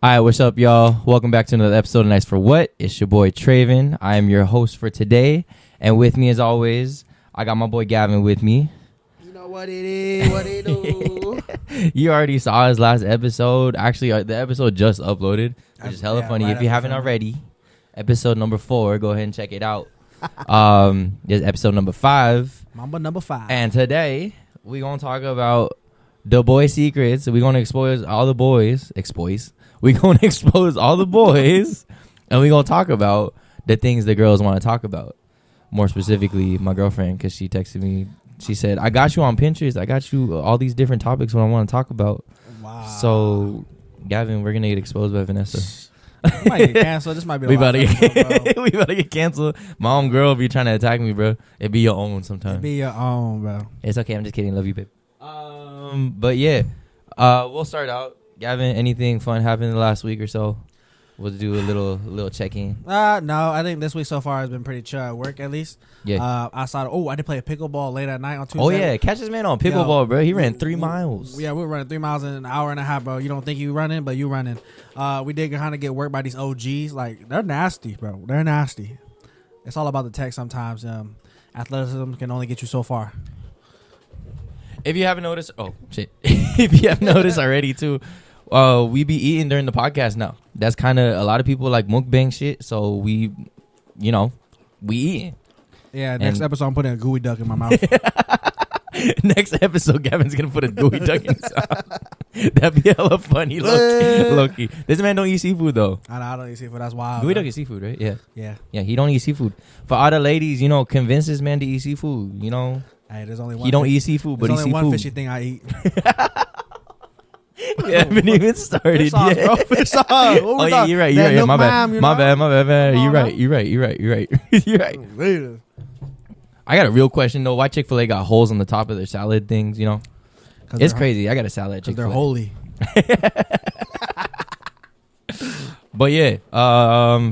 All right, what's up, y'all? Welcome back to another episode of Nice4What. It's your boy Treyvin. I am your host for today, and with me, as always, I got my boy Gavin with me. You know what it is, what it do. You already saw his last episode. Actually, the episode just uploaded, which is hella funny. If you haven't already, episode number 4, go ahead and check it out. There's episode number 5. Mamba number 5. And today, we're going to talk about the boy secrets. We're going to expose all the boys. We're going to expose all the boys, and we're going to talk about the things the girls want to talk about. More specifically, my girlfriend, because she texted me. She said, I got you on Pinterest. I got you all these different topics what I want to talk about. Wow. So, Gavin, we're going to get exposed by Vanessa. We might get canceled. This might be we about to get canceled. My own girl be trying to attack me, bro. It be your own sometimes. It be your own, bro. It's okay. I'm just kidding. Love you, babe. But yeah, we'll start out. Gavin, anything fun happened in the last week or so? We'll do a little check-in. No, I think this week so far has been pretty chill at work, at least. Yeah. I did play a pickleball late at night on Tuesday. Oh, yeah. Catch this man on pickleball, bro. He ran 3 miles. Yeah, we were running 3 miles in an hour and a half, bro. You don't think you running, but you running. We did kind of get worked by these OGs. Like, they're nasty, bro. They're nasty. It's all about the tech sometimes. Athleticism can only get you so far. If you haven't noticed, if you haven't noticed already too, we be eating during the podcast now. That's kind of a lot of people like mukbang shit. So we eating. Yeah, next episode I'm putting a gooey duck in my mouth. Next episode, Gavin's gonna put a gooey duck in his mouth. That'd be hella funny, low-key. This man don't eat seafood though. I don't eat seafood. That's wild. Gooey duck is seafood, right? Yeah. He don't eat seafood. For all the ladies, convince this man to eat seafood. Hey, there's only one. He don't eat seafood, but he there's seafood. only one fishy thing I eat. We haven't even started fish sauce, yet. bro. Fish sauce. Oh yeah, you're right. Yeah, my bad. My bad. You're right. You're right. I got a real question though. Why Chick-fil-A got holes on the top of their salad things? It's crazy. I got a salad at Chick-fil-A. They're holy. But yeah,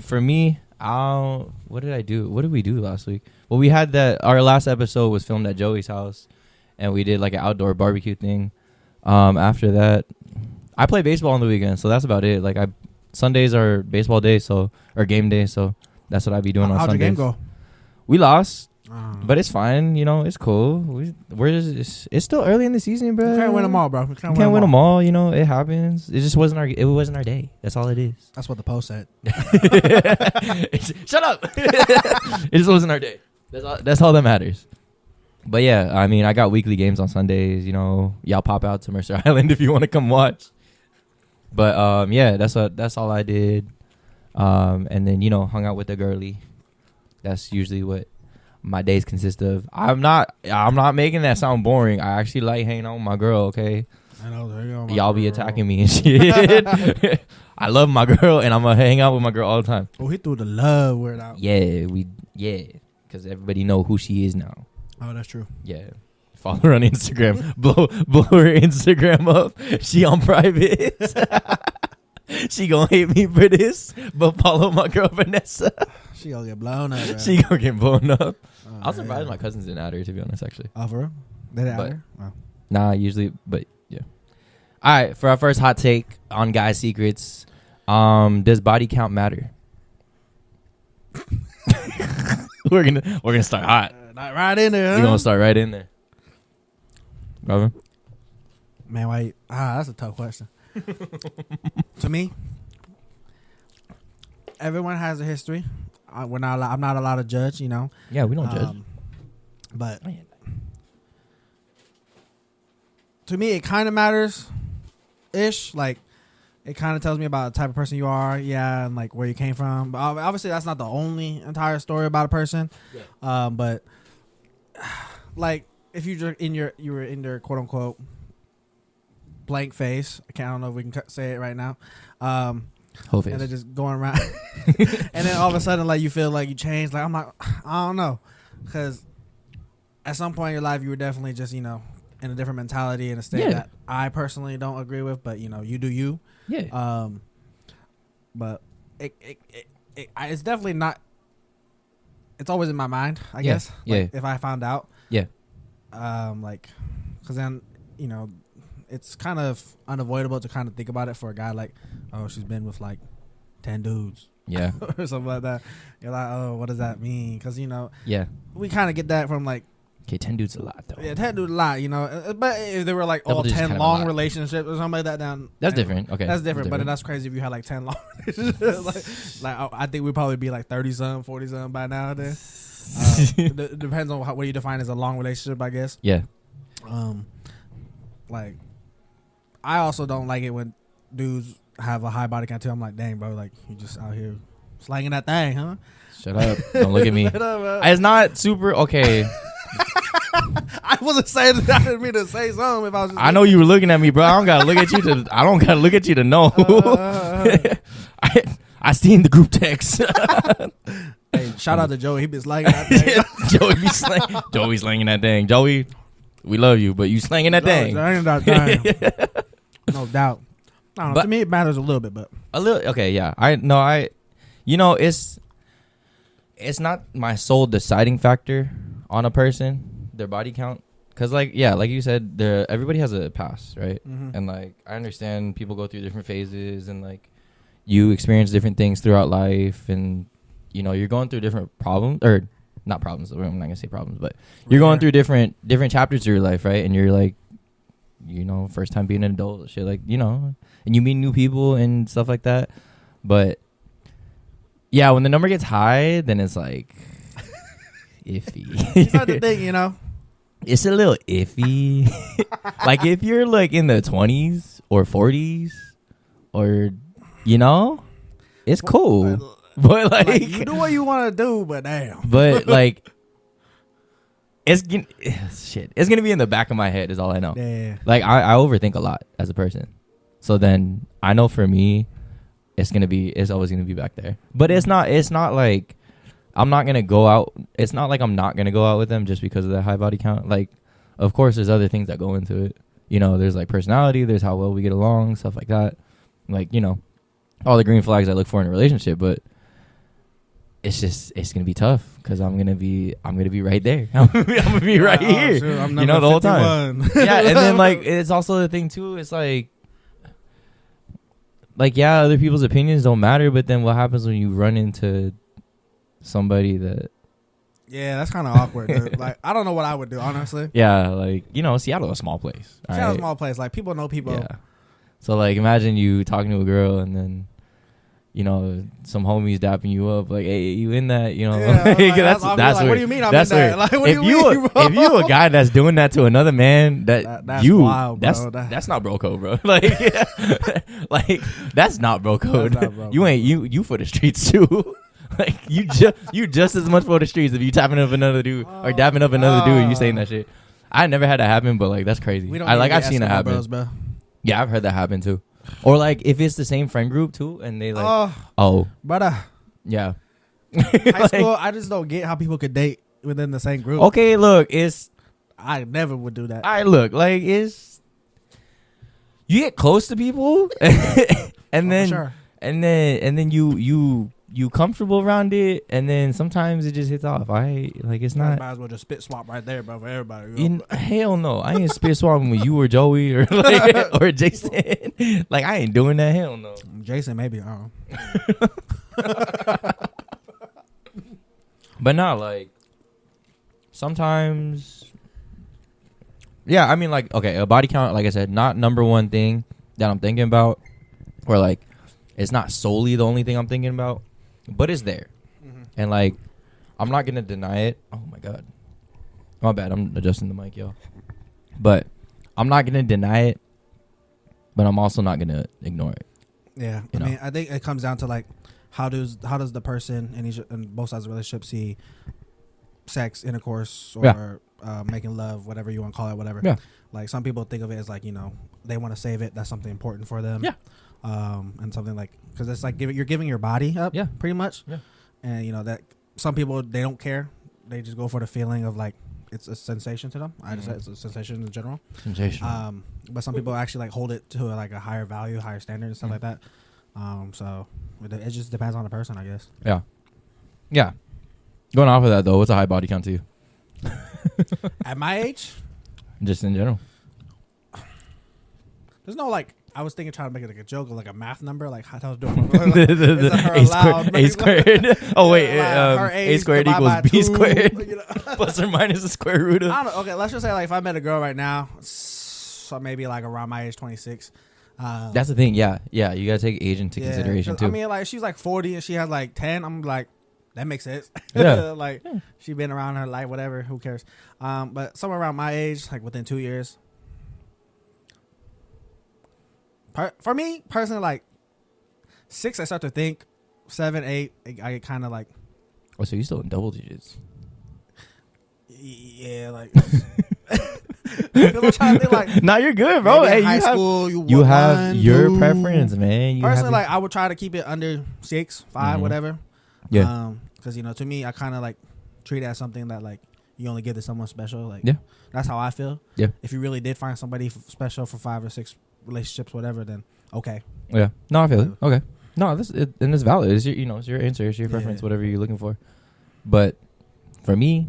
for me, what did I do? What did we do last week? Well, we had our last episode was filmed at Joey's house, and we did like an outdoor barbecue thing. After that, I play baseball on the weekend, so that's about it. Like Sundays are baseball days, or game day, so that's what I be doing on Sundays. How'd your game go? We lost, but it's fine. It's cool. It's still early in the season, bro. We can't win them all, bro. We can't win them all. It happens. It just wasn't our day. That's all it is. That's what the post said. Shut up. It just wasn't our day. That's all that matters. But yeah, I mean, I got weekly games on Sundays. Y'all pop out to Mercer Island if you want to come watch. But yeah, that's all I did. And then hung out with the girly. That's usually what my days consist of. I'm not making that sound boring. I actually like hanging out with my girl. Okay, I know. Y'all be attacking me and shit. I love my girl, and I'm gonna hang out with my girl all the time. Oh, he threw the love word out. Yeah, because everybody know who she is now. Oh, that's true. Yeah. Follow her on Instagram. blow her Instagram up. She on private. She gonna hate me for this, but follow my girl Vanessa. She gonna get blown up, bro. She gonna get blown up. Oh, I was surprised my cousins didn't add her, to be honest, actually. Oh, for real? They didn't add her? Oh. Nah, usually, but yeah. All right, for our first hot take on guys' secrets, does body count matter? We're gonna start hot. Not right in there, huh? We're gonna start right in there. Robin? Man, why? That's a tough question. To me, everyone has a history. I'm not allowed to judge, Yeah, we don't judge. But to me, it kind of matters, ish. Like, it kind of tells me about the type of person you are, and like where you came from. But obviously, that's not the only entire story about a person. Yeah. But like, if you were in their quote unquote blank face. I don't know if we can say it right now. Whole face. And they're just going around, and then all of a sudden, like, you feel like you changed. Like, I'm like, I don't know, because at some point in your life, you were definitely just in a different mentality, in a state that I personally don't agree with. But you do you. Yeah. But it's definitely not. It's always in my mind, I guess. Like, if I found out. Yeah. Like, because then it's kind of unavoidable to kind of think about it for a guy like, oh, she's been with like 10 dudes. Yeah. Or something like that. You're like, oh, what does that mean? Because, you know, Yeah. we kind of get that from like, Okay, 10 dudes a lot though. yeah, 10 dudes a lot, you know. But if they were like Double all digits 10 kind of a long lot. relationships or something like that, down. That's different. Okay. That's different, but then that's crazy if you had like 10 long relationships. I think we'd probably be like 30-something, 40-something by now. Then it depends on what you define as a long relationship, I guess. Yeah. Like, I also don't like it when dudes have a high body count too. I'm like, dang, bro, like you just out here slanging that thing, huh? Shut up. Don't look at me. Shut up, It's not super okay. I wasn't saying that. I didn't mean to say something. If I was, just I know you were looking at me, bro. I don't gotta look at you to. I don't gotta look at you to know. I seen the group text. Hey, shout out to Joey. He been slanging that thing. Joey slanging that thing. Joey, we love you, but you slanging that thing. Slanging that thing. No doubt. I don't know. But- To me, it matters a little bit, but A little. Okay, yeah. It's not my sole deciding factor on a person, their body count. Cause like you said, everybody has a past, right? Mhm. And like I understand people go through different phases, and like you experience different things throughout life, and you know you're going through different problems, or not problems. I'm not gonna say problems, but you're going through different chapters of your life, right? And you're like, you know, first time being an adult, shit, like, you know, and you meet new people and stuff like that. But yeah, when the number gets high, then it's like iffy. it's not the thing, you know. It's a little iffy. Like if you're like in the 20s or 40s, or you know, it's cool. But like you do what you want to do, but damn. But like it's gonna be in the back of my head is all I know. Yeah. Like I overthink a lot as a person, so then I know for me it's always gonna be back there. But it's not like I'm not gonna go out. It's not like I'm not gonna go out with them just because of that high body count. Like, of course, there's other things that go into it. You know, there's like personality, there's how well we get along, stuff like that. Like, you know, all the green flags I look for in a relationship. But it's gonna be tough because I'm gonna be right there. I'm gonna be right here. Sure, I'm you know, the whole time. 51. Yeah, and then like it's also the thing too. It's like yeah, other people's opinions don't matter. But then what happens when you run into somebody that? Yeah, that's kind of awkward. Dude. Like, I don't know what I would do, honestly. Yeah, like, you know, Seattle's a small place. Seattle's a small place. Like, people know people. Yeah. So like, imagine you talking to a girl and then, you know, some homies dapping you up like, "Hey, you in that?" You know, Yeah, like, that's like, weird. what do you mean I'm that's in that? weird. Like, what if do you mean, bro? if you a guy that's doing that to another man, that's you wild, bro. that's not bro code, bro. Like, like that's not bro code. That's not bro You code. ain't you for the streets too. Like you just as much for the streets if you tapping up another dude or dapping up another dude and you saying that shit. I never had that happen, but like that's crazy. We don't I've seen it happen. Bros, bro. Yeah, I've heard that happen too. Or like if it's the same friend group too, and they like, brother. Yeah. High school, I just don't get how people could date within the same group. Okay, look, I never would do that. You get close to people, and then sure. and then you comfortable around it, and then sometimes it just hits off. It's not. Might as well just spit swap right there, bro, for everybody. You know? Hell no, I ain't spit swapping with you or Joey or like, or Jason. Like I ain't doing that. Hell no. Jason, maybe. I don't know. But not like sometimes. Yeah, I mean, like, okay, a body count, like I said, not number one thing that I'm thinking about, or like it's not solely the only thing I'm thinking about, but it's there. Mm-hmm. And like I'm not gonna deny it. Oh my god, my bad, I'm adjusting the mic, y'all. But I'm not gonna deny it, but I'm also not gonna ignore it. Yeah, I mean, I think it comes down to like how does the person in both sides of the relationship see sex, intercourse, or making love, whatever you want to call it, whatever. Yeah. Like some people think of it as like, you know, they want to save it. That's something important for them. Yeah. And something like, because it's like you're giving your body up. Yeah. Pretty much. Yeah. And you know that some people, they don't care. They just go for the feeling of like it's a sensation to them. I just said it's a sensation in general. Sensation. But some people actually like hold it to like a higher value, higher standard, and stuff like that. So it just depends on the person, I guess. Yeah. Yeah. Going off of that though, what's a high body count to you? At my age, Just in general. There's no like. I was thinking trying to make it like a joke or like a math number, like how I was doing. Like, A squared. Oh wait, A A squared equals B squared. You know? Plus or minus the square root of. I don't know. Okay, let's just say like if I met a girl right now, so maybe like around my age, 26. That's the thing. Yeah. You gotta take age into consideration too. I mean, like she's like 40 and she has like 10. I'm like, that makes sense. Yeah. Like she been around her life, whatever. Who cares? But somewhere around my age, like within 2 years. For me personally, like 6, I start to think. 7, 8, I get kind of like. Oh, so you still in double digits? Yeah, like. I'm trying to think like. No, you're good, bro. Hey, high school, you have your preference, man. Personally, like I would try to keep it under 6, 5, whatever. Yeah. Because to me, I kind of like treat it as something that like you only give to someone special. Like, yeah, that's how I feel. Yeah. If you really did find somebody special for 5 or 6 relationships, whatever, then okay. Yeah. No, I feel it. Okay. No, and it's valid. It's your, it's your answer. It's your preference. Whatever you're looking for. But for me,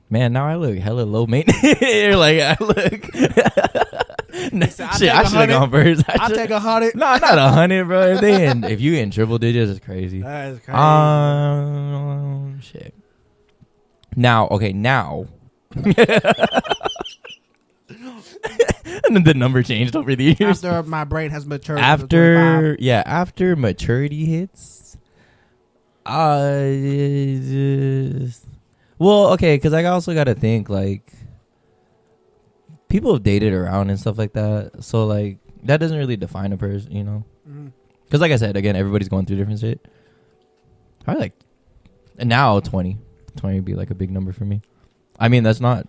man, now I look hella low maintenance. Like I look. Shit, I should have gone first. I'll take 100. No, not 100, bro. If you in triple digits, it's crazy. That is crazy. Shit. Now. And then the number changed over the years. After my brain has matured. After maturity hits. Well, okay, because I also got to think like people have dated around and stuff like that, so like that doesn't really define a person, you know. Because like I said, again, everybody's going through different shit. Probably like, and now 20 would be like a big number for me. I mean, it's not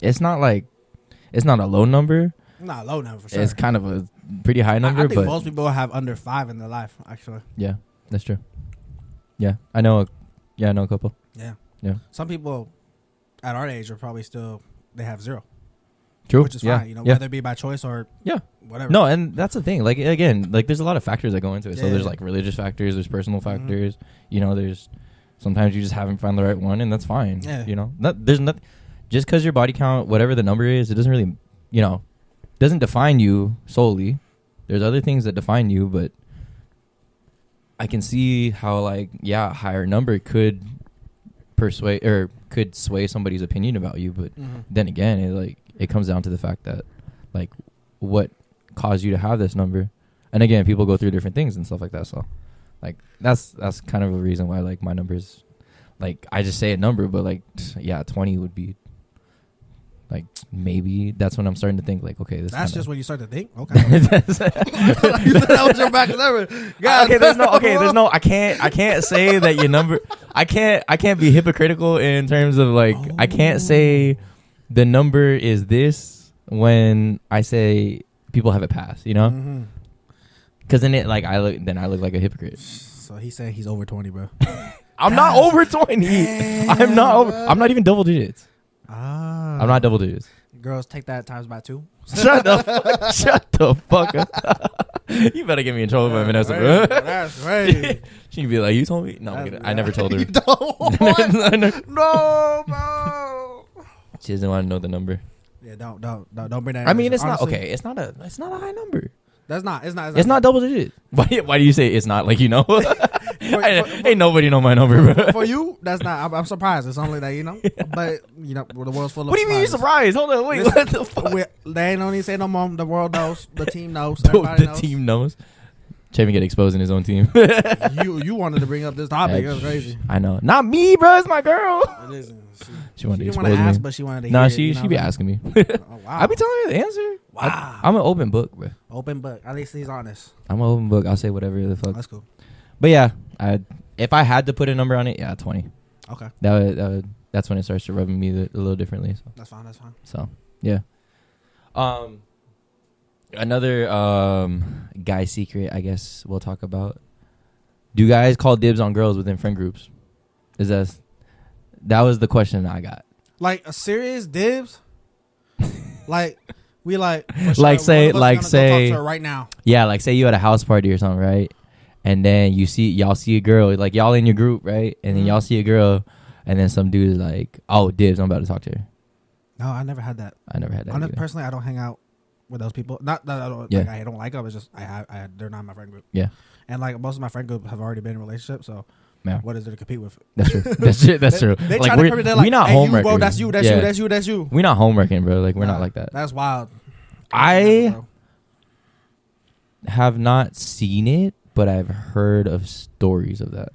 a low number. Not a low number for sure. It's kind of a pretty high number. I think but most people have under 5 in their life, actually. Yeah, that's true. Yeah, I know a couple. Yeah. Some people at our age are probably still, they have 0. True. Which is fine, whether it be by choice or whatever. No, and that's the thing. Like, again, like there's a lot of factors that go into it. So there's like religious factors, there's personal factors. There's sometimes you just haven't found the right one, and that's fine. Yeah. There's nothing. Just because your body count, whatever the number is, it doesn't really, doesn't define you solely. There's other things that define you, but I can see how like a higher number could persuade or could sway somebody's opinion about you, but then again, it comes down to the fact that like what caused you to have this number, and again, people go through different things and stuff like that. So like that's kind of a reason why like my numbers, like I just say a number, but like 20 would be. Like maybe that's when I'm starting to think like, okay, this. That's just when you start to think. Okay. You said that was your back number. God. There's no. I can't say that your number. I can't be hypocritical in terms of like I can't say the number is this when I say people have it passed. Because then I look like a hypocrite. So he's saying he's over 20, bro. I'm not over 20. I'm not even double digits. I'm not double digits. Girls, take that times by 2. Shut the fuck up. You better get me in trouble by Vanessa. That's crazy. She'd be like, you told me? No, I never told her. You don't. No, bro. She doesn't want to know the number. Yeah, don't bring that. I mean, it's honestly, not okay. It's not a high number. That's not. It's not double digits. Why do you say it's not? Like ain't nobody know my number, bro. For you, that's not. I'm surprised. It's only that But the world's full of. What do you mean you're surprised? Hold on, wait. What the fuck? They ain't no need to say no more. The world knows. The team knows. The team knows. Treyvin get exposed in his own team. You wanted to bring up this topic. That's crazy. I know. Not me, bro. It's my girl. It isn't. She wanted to expose me. Ask, but she wanted to hear she be asking me. Oh, wow. I be telling her the answer. Wow. I'm an open book, bro. Open book. At least he's honest. I'm an open book. I'll say whatever the fuck. That's cool. But yeah, if I had to put a number on it, 20. Okay. That's when it starts to rub me a little differently. So. That's fine. So yeah. Another guy secret, I guess we'll talk about. Do guys call dibs on girls within friend groups? That was the question I got. Like a serious dibs? Like we like say go talk to her right now. Yeah, like say you at a house party or something, right? And then y'all see a girl, like y'all in your group, right? And then y'all see a girl, and then some dude is like, "Oh, dibs, I'm about to talk to her." No, I never had that. I never had that. Either. Personally, I don't hang out with those people. Not that I don't like them. It's just they're not in my friend group. Yeah. And like most of my friend group have already been in relationships, so yeah. what is there to compete with? That's true. That's true. They like try to compete. we not homeworking. Bro, that's you. That's you. That's you. That's you. We not homeworking, bro. Like we're not like that. That's wild. I have not seen it, but I've heard of stories of that.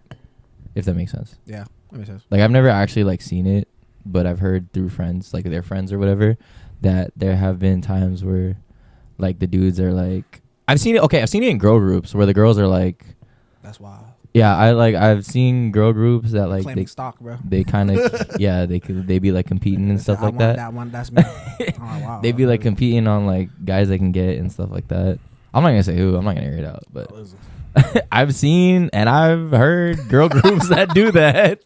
If that makes sense. Yeah, that makes sense. Like I've never actually like seen it, but I've heard through friends, like their friends or whatever, that there have been times where like the dudes are like, I've seen it in girl groups where the girls are like, that's wild. Yeah, I've seen girl groups that like claiming stock, bro. They kind of they be like competing and stuff like that. That one, that's me. Oh, wow. They be like competing on like guys they can get and stuff like that. I'm not gonna say who. I'm not gonna air it out, but I've seen and I've heard girl groups that do that,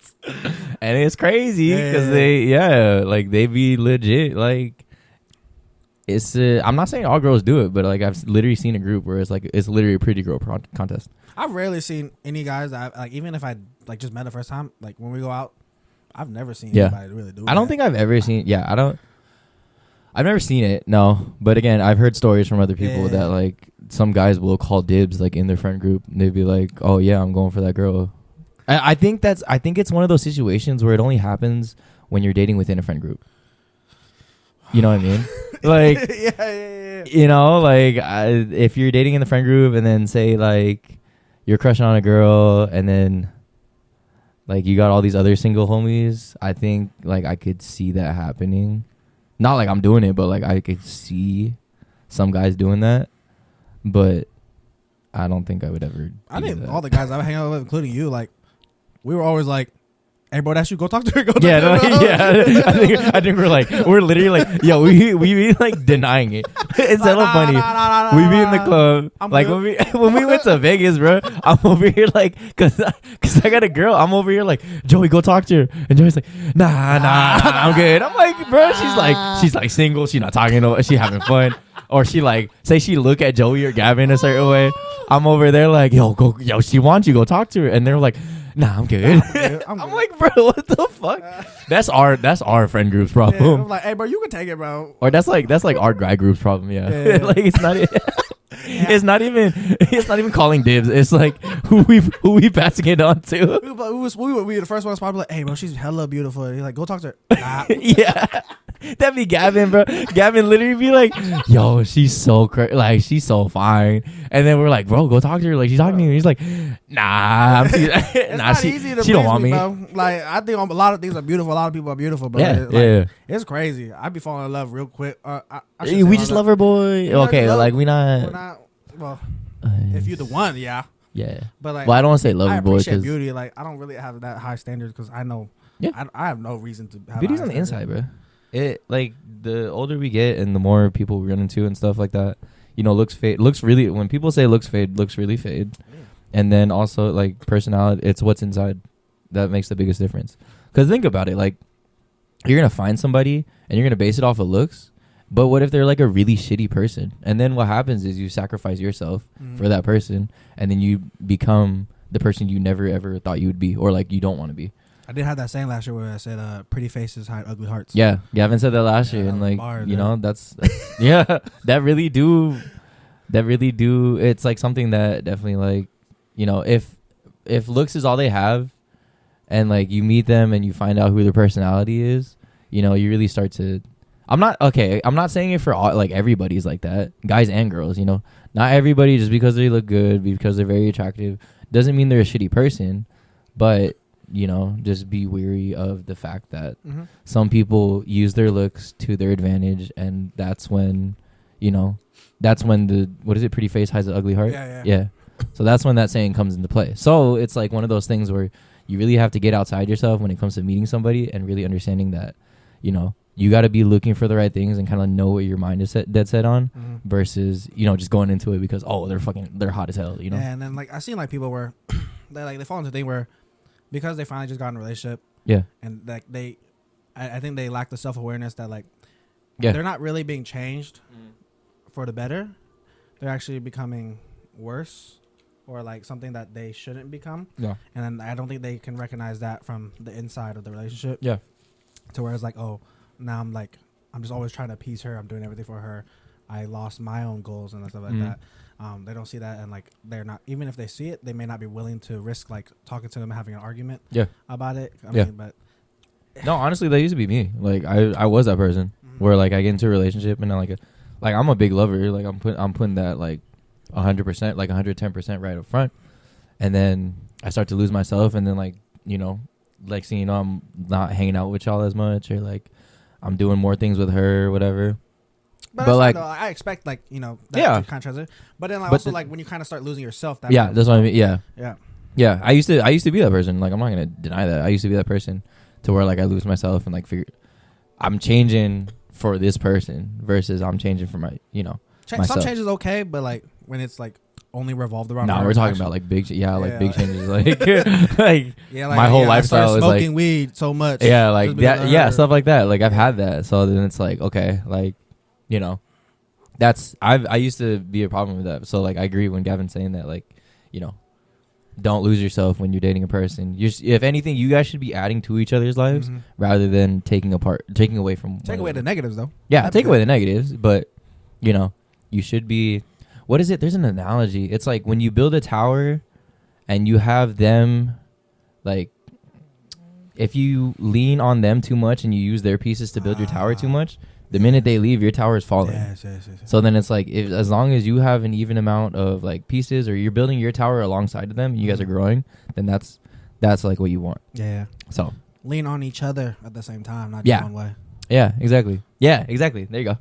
and it's crazy because they be legit like. It's I'm not saying all girls do it, but like I've literally seen a group where it's literally a pretty girl contest. I've rarely seen any guys that like even if I like just met the first time, like when we go out, I've never seen anybody really do it. I don't think I've ever seen. Yeah, I've never seen it. No, but again, I've heard stories from other people that like some guys will call dibs like in their friend group. And they'd be like, "Oh yeah, I'm going for that girl." I think it's one of those situations where it only happens when you're dating within a friend group. You know what I mean? Like, yeah. You know, like if you're dating in the friend group and then say like you're crushing on a girl and then like you got all these other single homies, I think like I could see that happening. Not like I'm doing it, but like I could see some guys doing that. But I don't think I would ever. I think all the guys I hang out with, including you, like we were always like, "Hey, bro, that's you. Go talk to her." I think we're literally like, yo, we be like denying it. It's hella funny. We be in the club, like when we went to Vegas, bro. I'm over here like, cause I got a girl. I'm over here like, Joey, go talk to her, and Joey's like, nah, I'm good. I'm like, bro, she's like single. She's not talking to. She having fun. Or she like say she look at Joey or Gavin a certain way. I'm over there like, yo, she wants you. Go talk to her, and they're like, nah, I'm good. I'm like, bro, what the fuck? That's our friend group's problem. Yeah, I'm like, hey, bro, you can take it, bro. Or that's like our guy group's problem. Yeah. Like it's not. It's not even calling dibs. It's like who we passing it on to. We were the first ones probably like, hey, bro, she's hella beautiful. He's like, go talk to her. Nah. Yeah. That'd be Gavin, bro. Gavin literally be like, yo, she's so like she's so fine. And then we're like, bro, go talk to her. Like she's talking to you. He's like, nah, she don't want me. Bro. Like I think a lot of things are beautiful. A lot of people are beautiful, but it's crazy. I'd be falling in love real quick. We just love her, boy. Okay, like we're not. Well, if you're the one, yeah. But like, well, I don't want to say love her, boy. I appreciate beauty. Like I don't really have that high standards because I know. Yeah. I have no reason to have beauty's on the inside, bro. It like the older we get and the more people we run into and stuff like that, you know, looks really, when people say looks really fade. Yeah. And then also like personality, it's what's inside that makes the biggest difference. Because think about it, like you're gonna find somebody and you're gonna base it off of looks, but what if they're like a really shitty person? And then what happens is you sacrifice yourself for that person, and then you become the person you never ever thought you would be, or like you don't want to be. I did have that saying last year where I said, "Pretty faces hide ugly hearts." Yeah, Gavin said that last year, and like you know, that's yeah, that really do. It's like something that definitely like, you know, if looks is all they have, and like you meet them and you find out who their personality is, you know, you really start to. I'm not saying it for all, like everybody's like that, guys and girls. You know, not everybody just because they look good, because they're very attractive, doesn't mean they're a shitty person, but. You know, just be wary of the fact that some people use their looks to their advantage, and that's when, you know, the what is it? Pretty face hides an ugly heart. Yeah. So that's when that saying comes into play. So it's like one of those things where you really have to get outside yourself when it comes to meeting somebody and really understanding that, you know, you got to be looking for the right things and kind of know what your mind is dead set on versus, you know, just going into it because they're hot as hell. You know. And then like I seen like people where they fall into a thing where. Because they finally just got in a relationship, and like I think they lack the self-awareness that like, they're not really being changed for the better. They're actually becoming worse, or like something that they shouldn't become. Yeah, and then I don't think they can recognize that from the inside of the relationship. Yeah, to where it's like, oh, now I'm just always trying to appease her. I'm doing everything for her. I lost my own goals and stuff like that. They don't see that, and like they're not, even if they see it, they may not be willing to risk like talking to them and having an argument about it. I mean, but no, honestly, that used to be me. Like I was that person where like I get into a relationship and then like I'm a big lover. Like I'm putting that like 100%, like 110% right up front, and then I start to lose myself, and then like like seeing I'm not hanging out with y'all as much, or like I'm doing more things with her or whatever. But like I expect like that to kind of transition. But then also like when you kind of start losing yourself, that's what I mean. Yeah. I used to be that person. Like I'm not gonna deny that. I used to be that person to where like I lose myself and like figure I'm changing for this person versus I'm changing for my myself. Some changes okay, but like when it's like only revolved around. No, we're talking about like big big changes. Like my whole lifestyle is like smoking weed so much. Yeah, like that. Yeah, stuff like that. Like I've had that. So then it's like okay, like. I used to be a problem with that. So like I agree when Gavin's saying that, like, don't lose yourself when you're dating a person. If anything, you guys should be adding to each other's lives rather than taking away from. Take away the negatives though. Yeah, take away the negatives, but you should be. What is it? There's an analogy. It's like when you build a tower, and you have them, like, if you lean on them too much and you use their pieces to build your tower too much. The minute they leave, your tower is falling. Yes. So then it's like, as long as you have an even amount of like pieces, or you're building your tower alongside of them, and you guys are growing, then that's like what you want. Yeah. So lean on each other at the same time, not just one way. Yeah, exactly. Yeah, exactly. There you go.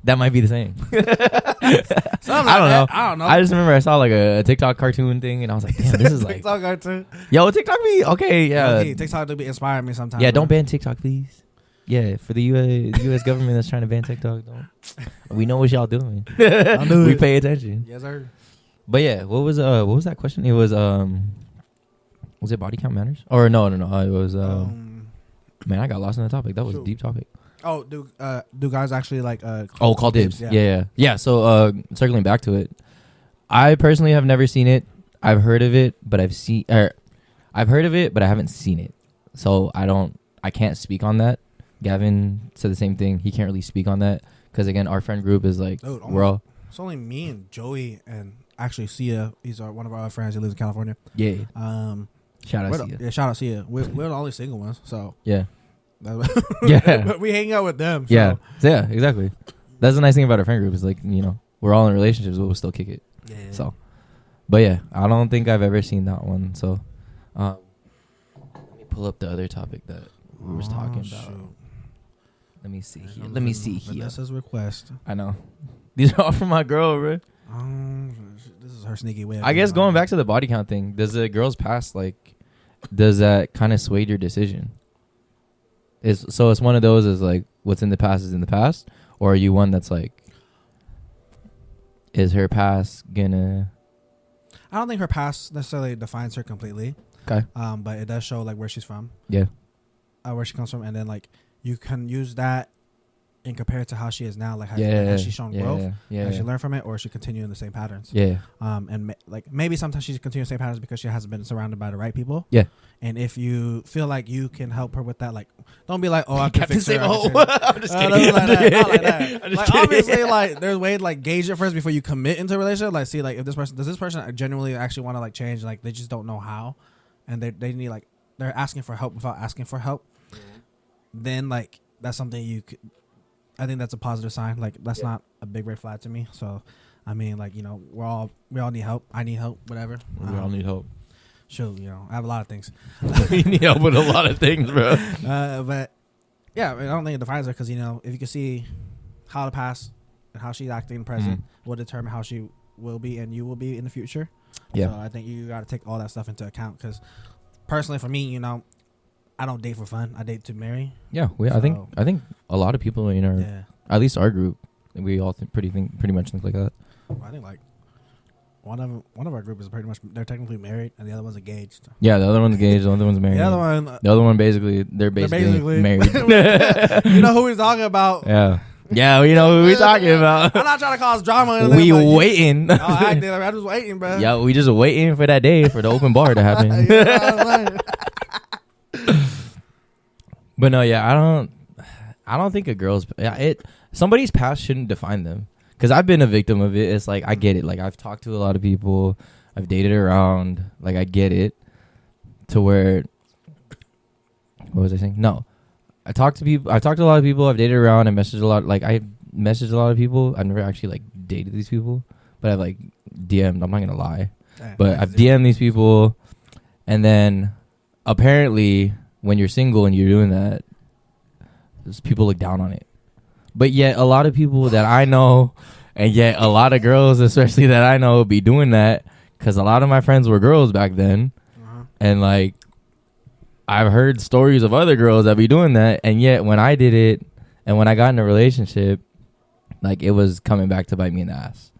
That might be the same. I don't know. I just remember I saw like a TikTok cartoon thing, and I was like, damn, this is like TikTok cartoon. Yo, TikTok be okay. Yeah, TikTok do be inspiring me sometimes. Yeah, don't ban TikTok, please. Yeah, for the U.S. government that's trying to ban TikTok, we know what y'all doing. We pay attention. Yes, sir. But yeah, what was that question? It was it body count matters? Or no. It was man, I got lost in the topic. That was a deep topic. Oh, do guys actually like call dibs? Yeah. So circling back to it, I personally have never seen it. I've heard of it, but I've heard of it, but I haven't seen it. So I can't speak on that. Gavin said the same thing. He can't really speak on that because again, our friend group is like we're all. It's only me and Joey and actually Sia. He's one of our friends. He lives in California. Yeah. Shout out Sia. Yeah, shout out Sia. We're the only single ones. So yeah. But we hang out with them. So. Yeah, exactly. That's the nice thing about our friend group is like we're all in relationships, but we'll still kick it. Yeah. So, but yeah, I don't think I've ever seen that one. So, let me pull up the other topic that we were talking about. Shoot. Let me see here. Vanessa's request. I know. These are all from my girl, bro. This is her sneaky way. I guess going back to the body count thing, does the girl's past does that kind of sway your decision? So it's one of those is like what's in the past is in the past, or are you one that's like, is her past gonna? I don't think her past necessarily defines her completely. Okay. But it does show like where she's from. Yeah. Where she comes from, and then like you can use that and compare it to how she is now. Like has she shown growth? Has she learned from it, or is she continuing the same patterns? Yeah. And maybe sometimes she's continuing the same patterns because she hasn't been surrounded by the right people. Yeah. And if you feel like you can help her with that, like don't be like, oh, I can fix her. I'm just kidding. Not like that. Like obviously, like there's ways like gauge it first before you commit into a relationship. Like see, like if does this person genuinely actually want to like change? Like they just don't know how, and they need like they're asking for help without asking for help. Then like that's something you could. I think that's a positive sign. Like that's not a big red flag to me. So, I mean, like we all need help. I need help. Whatever. We all need help. Sure, I have a lot of things. We need help with a lot of things, bro. But yeah, I don't think it defines her because if you can see how the past and how she's acting in the present will determine how she will be and you will be in the future. Yeah. So I think you got to take all that stuff into account because personally, for me, I don't date for fun. I date to marry. Yeah, I think a lot of people at least our group, we all pretty much think like that. Well, I think like one of our group is pretty much they're technically married and the other one's engaged. Yeah, the other one's engaged. The other one's married. The other one basically they're basically married. You know who we're talking about? Yeah. Yeah, we know who we talking about. I'm not trying to cause drama. We waiting. I'm just waiting, bro. Yeah, we just waiting for that day for the open bar to happen. But no, yeah, I don't think a girl's somebody's past shouldn't define them. Because I've been a victim of it. It's like I get it. Like I've talked to a lot of people. I've dated around. Like I get it. To where, what was I saying? No, I talked to people. I've talked to a lot of people. I've dated around. I messaged a lot. Like I messaged a lot of people. I've never actually like dated these people, but I've like DM'd. I'm not gonna lie, but I've DM'd these people, and then apparently when you're single and you're doing that, people look down on it. But yet a lot of people that I know, and yet a lot of girls, especially that I know, be doing that because a lot of my friends were girls back then, and like. I've heard stories of other girls that be doing that, and yet when I did it and when I got in a relationship, like it was coming back to bite me in the ass.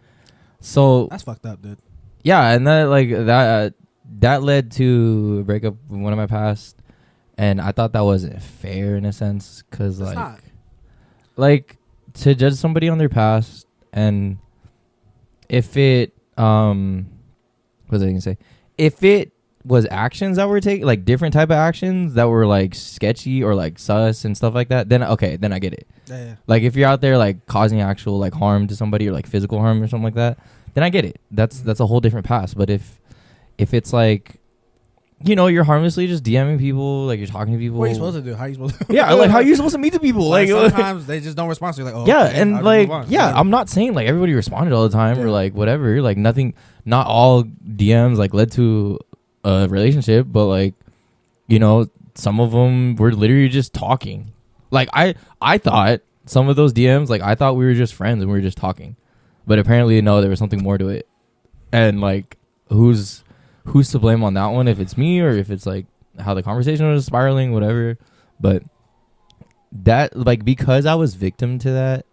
So that's fucked up, dude. Yeah, and that led to a breakup with one of my past, and I thought that wasn't fair in a sense because like to judge somebody on their past, and if it what was I gonna say? If it was actions that were taking, like different type of actions that were like sketchy or like sus and stuff like that, then okay, then I get it. Yeah. Like if you're out there like causing actual like harm to somebody or like physical harm or something like that, then I get it. That's a whole different past. But if it's like, you know, you're harmlessly just DMing people, like you're talking to people. What are you supposed to do? How are you supposed to? Yeah, like how are you supposed to meet the people? Like sometimes they just don't respond. So you're like, oh, yeah, okay, and like yeah, I'm not saying like everybody responded all the time or like whatever. Like nothing, not all DMs like led to a relationship, but like, you know, some of them were literally just talking. Like I thought some of those DMs, like I thought we were just friends and we were just talking, but apparently no, there was something more to it. And like, who's to blame on that one? If it's me or if it's like how the conversation was spiraling, whatever. But that like because I was victim to that,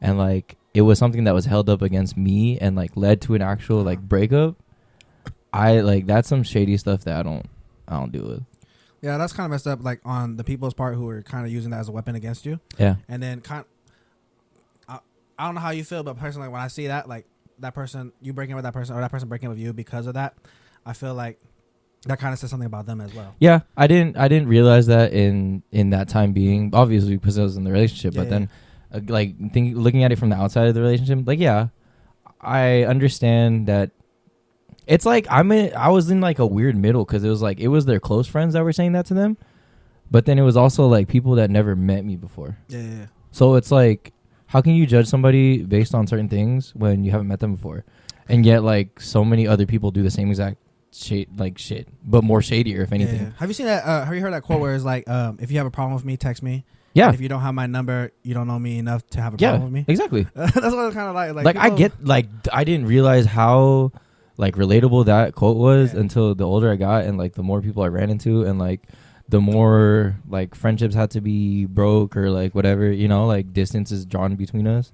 and like it was something that was held up against me and like led to an actual like breakup. I like that's some shady stuff that I don't deal with. Yeah, that's kind of messed up. Like on the people's part who are kind of using that as a weapon against you. Yeah. And then I don't know how you feel, but personally, when I see that, like that person, you breaking with that person or that person breaking with you because of that, I feel like that kind of says something about them as well. Yeah, I didn't realize that in that time being, obviously because I was in the relationship, but then like looking at it from the outside of the relationship, like yeah, I understand that. It's like I was in like a weird middle because it was their close friends that were saying that to them, but then it was also like people that never met me before. Yeah. So it's like, how can you judge somebody based on certain things when you haven't met them before, and yet like so many other people do the same exact shit, but more shadier if anything. Yeah. Have you seen that? Have you heard that quote where it's like, if you have a problem with me, text me. Yeah. And if you don't have my number, you don't know me enough to have a problem with me. Exactly. That's what it's kind of like. Like I get like I didn't realize how. Like relatable that quote was until the older I got and like the more people I ran into and like the more like friendships had to be broke or like whatever, you know, like distance is drawn between us.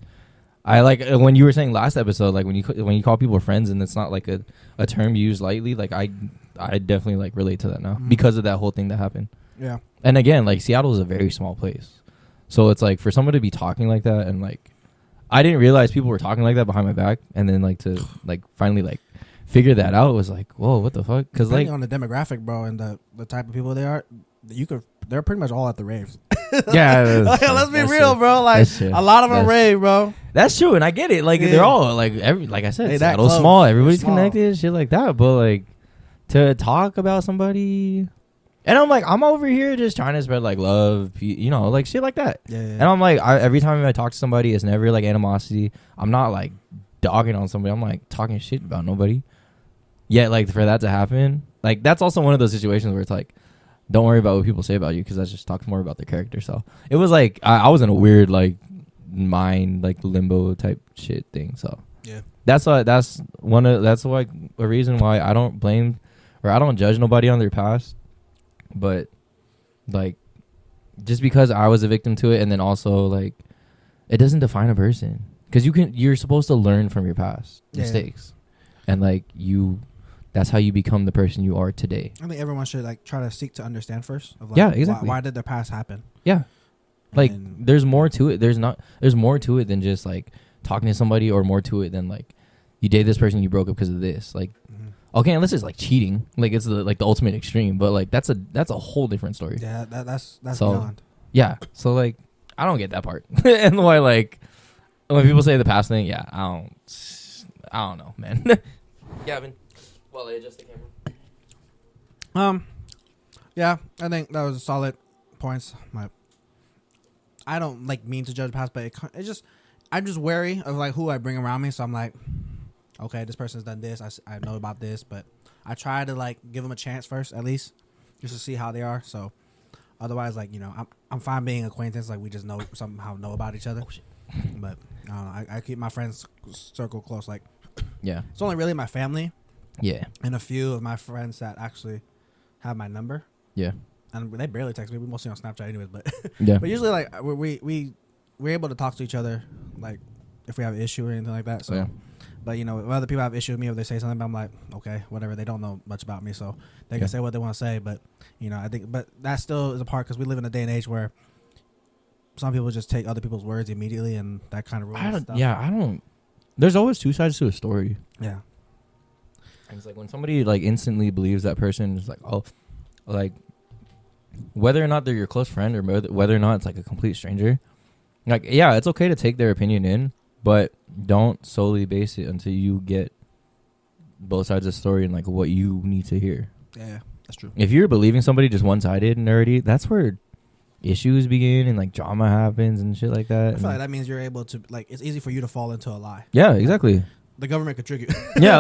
I like when you were saying last episode, like when you call people friends and it's not like a term used lightly, like I definitely like relate to that now because of that whole thing that happened. Yeah. And again, like Seattle is a very small place. So it's like for someone to be talking like that and like I didn't realize people were talking like that behind my back and then like to like finally like figure that out was like, whoa, what the fuck? Because like on the demographic, bro, and the type of people they are, they're pretty much all at the raves. Yeah, let's be real, bro. Like a lot of them rave, bro. That's true, and I get it. Like they're all like like I said, Seattle's close. small. Everybody's connected, shit like that. But like to talk about somebody, and I'm like, I'm over here just trying to spread like love, you know, like shit like that. Yeah. And I'm like, every time I talk to somebody, it's never like animosity. I'm not like dogging on somebody. I'm like talking shit about nobody. Yet, like, for that to happen, like, that's also one of those situations where it's like, don't worry about what people say about you because that's just talks more about their character. So it was like, I was in a weird, like, mind, like, limbo type shit thing. So yeah, that's like a reason why I don't blame or I don't judge nobody on their past. But, like, just because I was a victim to it and then also, like, it doesn't define a person because you're supposed to learn from your past mistakes. And, like, that's how you become the person you are today. I think everyone should like try to seek to understand first. Of, like, yeah, exactly. Why did the past happen? Yeah, like there's more to it. There's more to it than just like talking to somebody, or more to it than like you dated this person, you broke up because of this. Like, okay, unless it's like cheating, like it's the ultimate extreme. But like that's a whole different story. Yeah, that's so, beyond. Yeah, so like I don't get that part. And why, like, when people say the past thing, yeah, I don't know, man. Gavin, well, they adjust the camera. Yeah, I think that was solid points. I don't like mean to judge past, but it just I'm just wary of like who I bring around me. So I'm like, okay, this person's done this. I know about this, but I try to like give them a chance first, at least, just to see how they are. So otherwise, like, you know, I'm fine being acquaintance. Like we just somehow know about each other. But I don't know. I keep my friends circle close. Like, yeah, it's only really my family. Yeah, And a few of my friends that actually have my number. Yeah. And they barely text me. We mostly on Snapchat anyways, but yeah. but usually like we're able to talk to each other like if we have an issue or anything like that. So Yeah. But you know, if other people have issue with me, if they say something, I'm like, okay, whatever. They don't know much about me, so they can say what they want to say. But you know, I think, but that still is a part because we live in a day and age where some people just take other people's words immediately, and that kind of ruins stuff. Yeah, I don't. There's always two sides to a story. Yeah. And it's like when somebody like instantly believes that person is like, oh, like whether or not they're your close friend or whether or not it's like a complete stranger, like, yeah, it's okay to take their opinion in, but don't solely base it until you get both sides of the story and like what you need to hear. Yeah, that's true. If you're believing somebody just one-sided and nerdy, that's where issues begin and like drama happens and shit like that. I feel like that means you're able to like it's easy for you to fall into a lie. Yeah, exactly. The government could trick you. Yeah,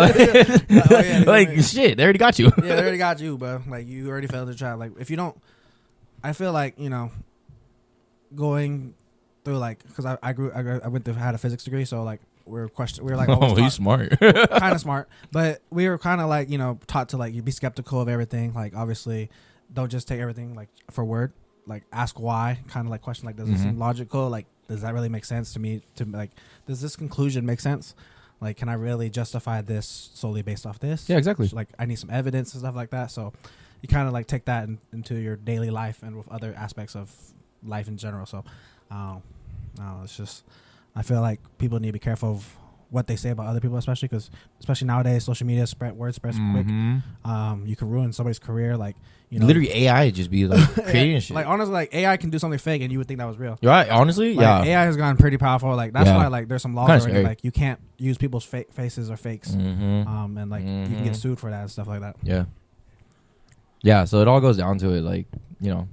like shit, they already got you. Yeah, they already got you, bro. Like you already failed the trial. Like if you don't, I feel like, you know, going through like because I had a physics degree, so like we were like oh, he's smart. Kind of smart, but we were kind of like, you know, taught to like you be skeptical of everything. Like obviously, don't just take everything like for word. Like ask why, kind of like question like, does this seem logical? Like, does that really make sense to me? To like, does this conclusion make sense? Like, can I really justify this solely based off this? Yeah, exactly. So, like, I need some evidence and stuff like that. So, you kind of like take that into your daily life and with other aspects of life in general. So, it's just, I feel like people need to be careful of what they say about other people, especially nowadays, social media word spreads quick. You can ruin somebody's career. Like, you know, literally AI just be like creating shit. Like honestly, like AI can do something fake and you would think that was real. Right? Honestly, like, yeah. AI has gotten pretty powerful. Like that's why like there's some laws already. Scary. Like you can't use people's fake faces or fakes. And like you can get sued for that and stuff like that. Yeah. Yeah. So it all goes down to it. Like, you know,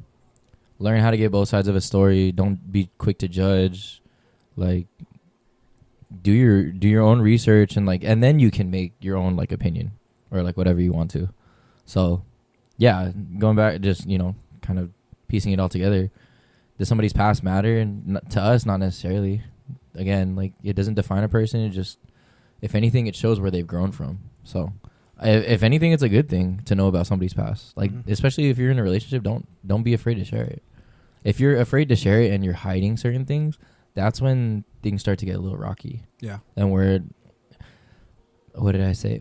learn how to get both sides of a story. Don't be quick to judge. Like, do your own research and like, and then you can make your own like opinion or like whatever you want to. So, yeah, going back, just, you know, kind of piecing it all together. Does somebody's past matter? And to us, not necessarily. Again, like it doesn't define a person. It just, if anything, it shows where they've grown from. So, if anything, it's a good thing to know about somebody's past. Like, especially if you're in a relationship, don't be afraid to share it. If you're afraid to share it and you're hiding certain things, that's when things start to get a little rocky. Yeah. And what did I say?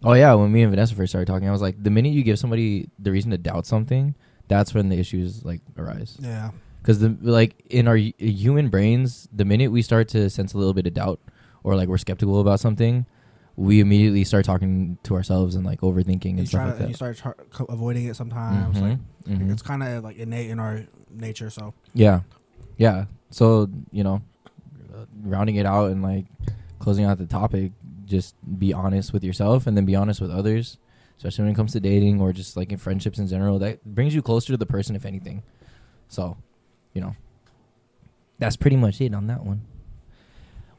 Oh yeah, when me and Vanessa first started talking, I was like, the minute you give somebody the reason to doubt something, that's when the issues like arise. Yeah. Because like in our human brains, the minute we start to sense a little bit of doubt or like we're skeptical about something, we immediately start talking to ourselves and like overthinking and stuff like that. You start avoiding it sometimes. Like it's kind of like innate in our nature. So yeah. So, you know, rounding it out and like closing out the topic, just be honest with yourself and then be honest with others, especially when it comes to dating or just like in friendships in general. That brings you closer to the person, if anything. So, you know, that's pretty much it on that one.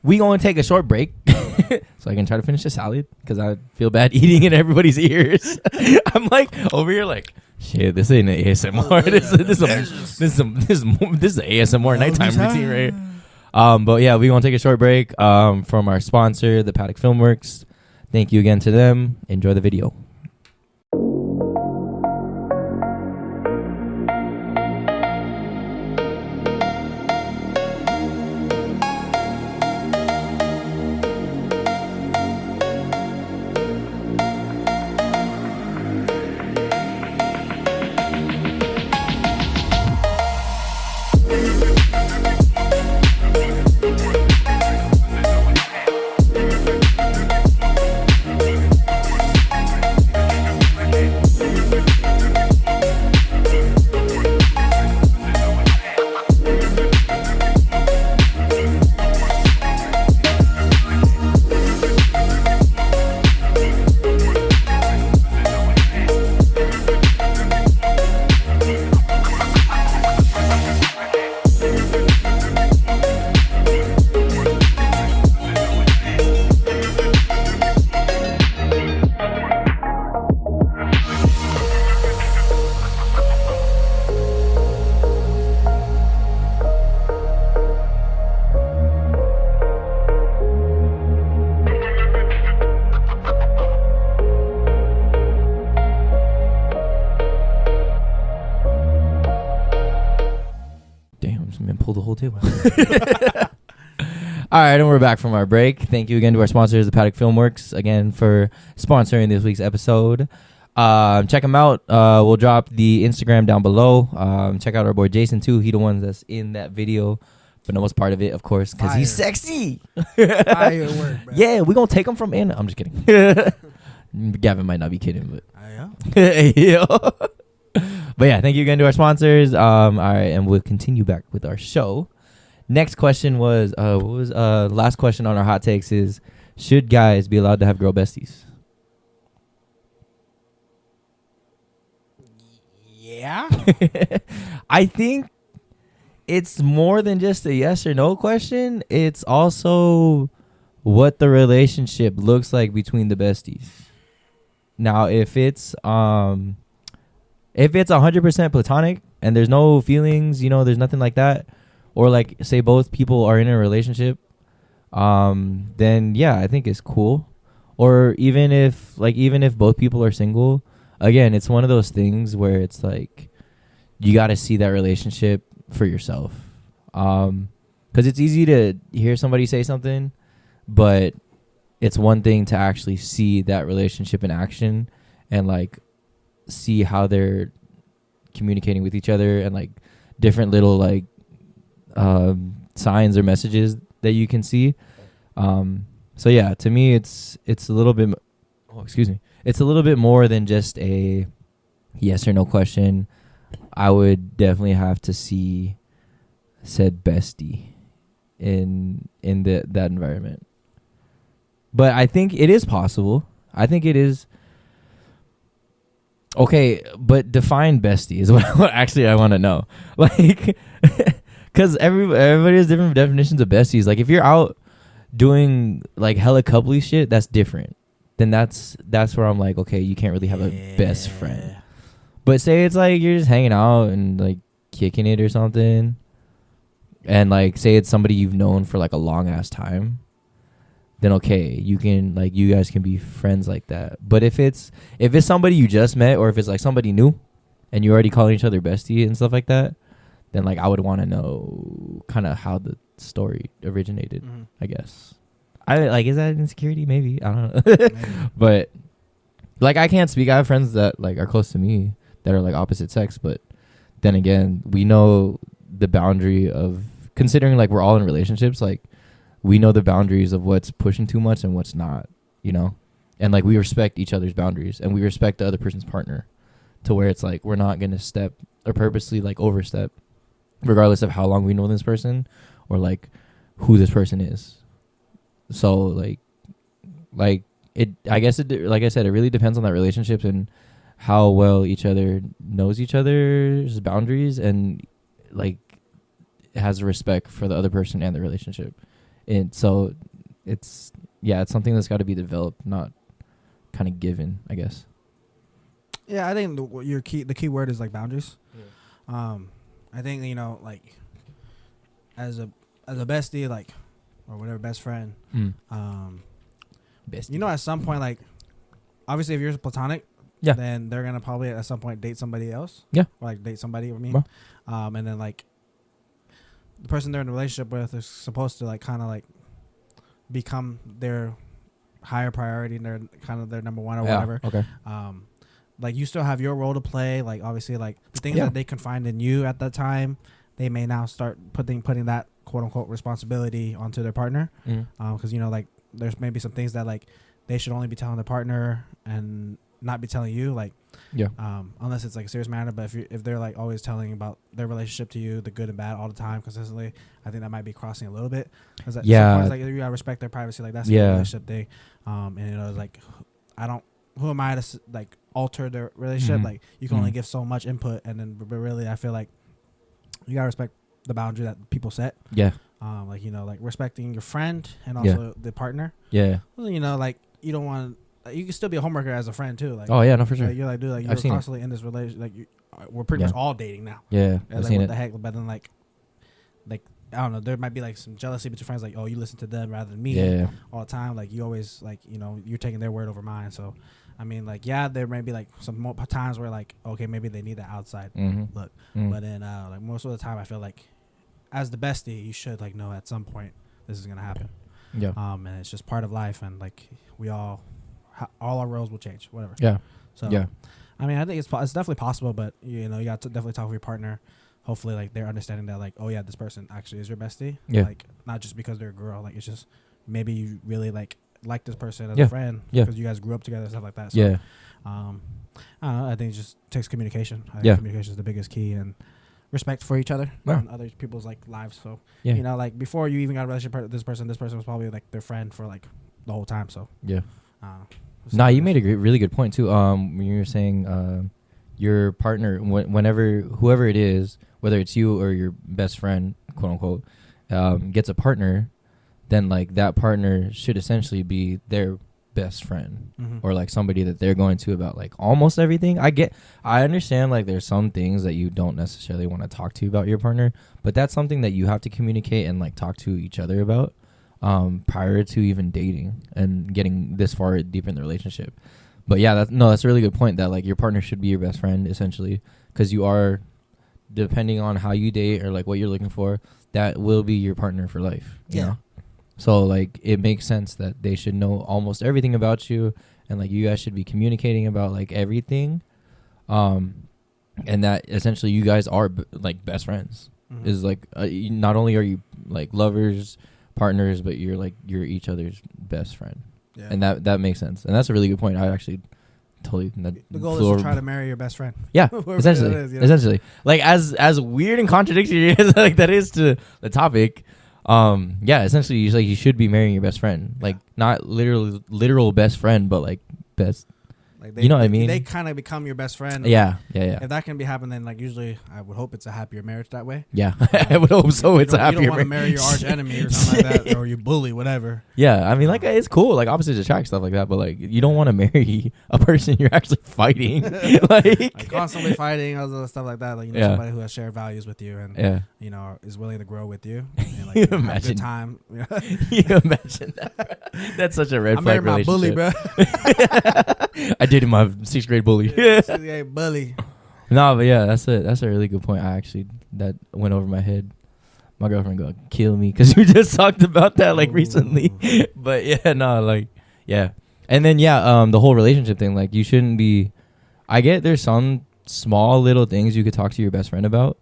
We gonna take a short break so I can try to finish the salad because I feel bad eating in everybody's ears. I'm like over here like, shit, this ain't an ASMR. This is an ASMR nighttime routine, right? But yeah, we're gonna take a short break from our sponsor, the Paddock Filmworks. Thank you again to them. Enjoy the video. cool too. All right, and we're back from our break. Thank you again to our sponsors, the Paddock Filmworks, again for sponsoring this week's episode. Check them out. We'll drop the Instagram down below. Check out our boy Jason too. He the one that's in that video, but no one's part of it, of course, because he's sexy. Firework, bro. Yeah, we're gonna take him from in. I'm just kidding. Gavin might not be kidding, but yeah. But yeah, thank you again to our sponsors. All right, and we'll continue back with our show. Next question was last question on our hot takes is, should guys be allowed to have girl besties? Yeah. I think it's more than just a yes or no question. It's also what the relationship looks like between the besties. Now, if it's 100% platonic and there's no feelings, there's nothing like that, or like say both people are in a relationship, then yeah, I think it's cool. Or even if both people are single, again, it's one of those things where it's like you got to see that relationship for yourself. Because it's easy to hear somebody say something, but it's one thing to actually see that relationship in action and like see how they're communicating with each other and like different little like signs or messages that you can see. So yeah, to me it's a little bit it's a little bit more than just a yes or no question. I would definitely have to see said bestie in that environment. But I think it is possible. I think it is. Okay, but define bestie is what actually I want to know. Like, because everybody has different definitions of besties. Like, if you're out doing like hella coupley shit, that's different. Then that's where I'm like, okay, you can't really have a best friend. But say it's like you're just hanging out and like kicking it or something, and like say it's somebody you've known for like a long ass time, then okay, you guys can be friends like that. But if it's somebody you just met, or if it's like somebody new and you're already calling each other bestie and stuff like that, then like I would want to know kind of how the story originated. I guess is that insecurity? Maybe, I don't know. Maybe. But like I can't speak. I have friends that like are close to me that are like opposite sex, but then again, we know the boundary of considering like we're all in relationships, like we know the boundaries of what's pushing too much and what's not, and like we respect each other's boundaries and we respect the other person's partner to where it's like we're not going to step or purposely like overstep regardless of how long we know this person or like who this person is. So like it, I guess it, like I said, it really depends on that relationship and how well each other knows each other's boundaries and like has respect for the other person and the relationship. And so it's something that's got to be developed, not kind of given, I guess. Yeah, I think the key word is like boundaries. Yeah. I think like as a bestie, like, or whatever, best friend. Bestie. At some point, like, obviously if you're platonic, then they're gonna probably at some point date somebody else. Yeah. Or like date somebody with me. Well. And then like the person they're in a relationship with is supposed to like kind of like become their higher priority and they're kind of their number one or whatever. Okay. Like you still have your role to play. Like obviously like the things that they can find in you at that time, they may now start putting that quote unquote responsibility onto their partner. Because like there's maybe some things that like they should only be telling their partner and not be telling you, like unless it's like a serious matter. But if they're like always telling about their relationship to you, the good and bad all the time consistently, I think that might be crossing a little bit. Because like you gotta respect their privacy. Like that's the relationship thing. And like who am I to like alter their relationship? Like you can only give so much input, and then but really I feel like you gotta respect the boundary that people set. Like like respecting your friend and also the partner. Well, like you don't want. You can still be a homewrecker as a friend too. Like, oh yeah, no, for sure. Like, you're like, dude, like you're constantly in this relationship. Like, we're pretty much all dating now. Yeah, I've seen what the heck? But then like I don't know. There might be like some jealousy between friends. Like, oh, you listen to them rather than me all the time. Like, you always like you're taking their word over mine. So, I mean, like, there may be like some more times where like, okay, maybe they need that outside look. But then like most of the time, I feel like as the bestie, you should like know at some point this is gonna happen. Yeah. And it's just part of life, and like we all our roles will change, whatever. Yeah. So Yeah. I mean, I think it's definitely possible, but you know, you got to definitely talk with your partner. Hopefully, like they're understanding that, like, oh yeah, this person actually is your bestie. Yeah. Like not just because they're a girl. Like it's just maybe you really like this person as Yeah. a friend. Yeah. Because you guys grew up together and stuff like that. So, Yeah. I don't know. I think it just takes communication. I think Yeah. communication is the biggest key, and respect for each other Yeah. and other people's like lives. So Yeah. you know, like before you even got a relationship with this person was probably like their friend for like the whole time. So Yeah. so Nah, you made a really good point too. When you were saying your partner, whenever whoever it is, whether it's you or your best friend, quote unquote, gets a partner, then like that partner should essentially be their best friend or like somebody that they're going to about like almost everything. I understand like there's some things that you don't necessarily want to talk to about your partner, but that's something that you have to communicate and like talk to each other about prior to even dating and getting this far deep in the relationship. But yeah, that's a really good point that like your partner should be your best friend essentially, because you are, depending on how you date or like what you're looking for, that will be your partner for life. You know? So like it makes sense that they should know almost everything about you, and like you guys should be communicating about like everything, and that essentially you guys are like best friends. Is like not only are you like lovers, partners, but you're each other's best friend. Yeah. And that makes sense, and that's a really good point. I actually totally the goal is to try to marry your best friend. Yeah, essentially, like as weird and contradictory as like that is to the topic. Yeah, essentially, like you should be marrying your best friend, like not literal best friend, but like best. Like you know what I mean? They kind of become your best friend. Yeah. If that can be happening, then like usually I would hope it's a happier marriage that way. Yeah, I would hope so. It's a happier marriage. You don't want to marry your arch enemy or something like that, or you bully, whatever. Yeah, I mean, like it's cool, like opposites attract, stuff like that. But like, you don't want to marry a person you're actually fighting, like constantly fighting, all the stuff like that. Like somebody who has shared values with you and you know is willing to grow with you. And, like, you have a good time. You imagine that? That's such a red flag relationship. I married my bully, bro. I dated my 6th grade bully. Yeah, bully. No, but yeah, that's a really good point. That went over my head. My girlfriend gonna kill me because we just talked about that like recently. But yeah, no, like yeah, and then yeah, the whole relationship thing. Like you shouldn't be. I get there's some small little things you could talk to your best friend about,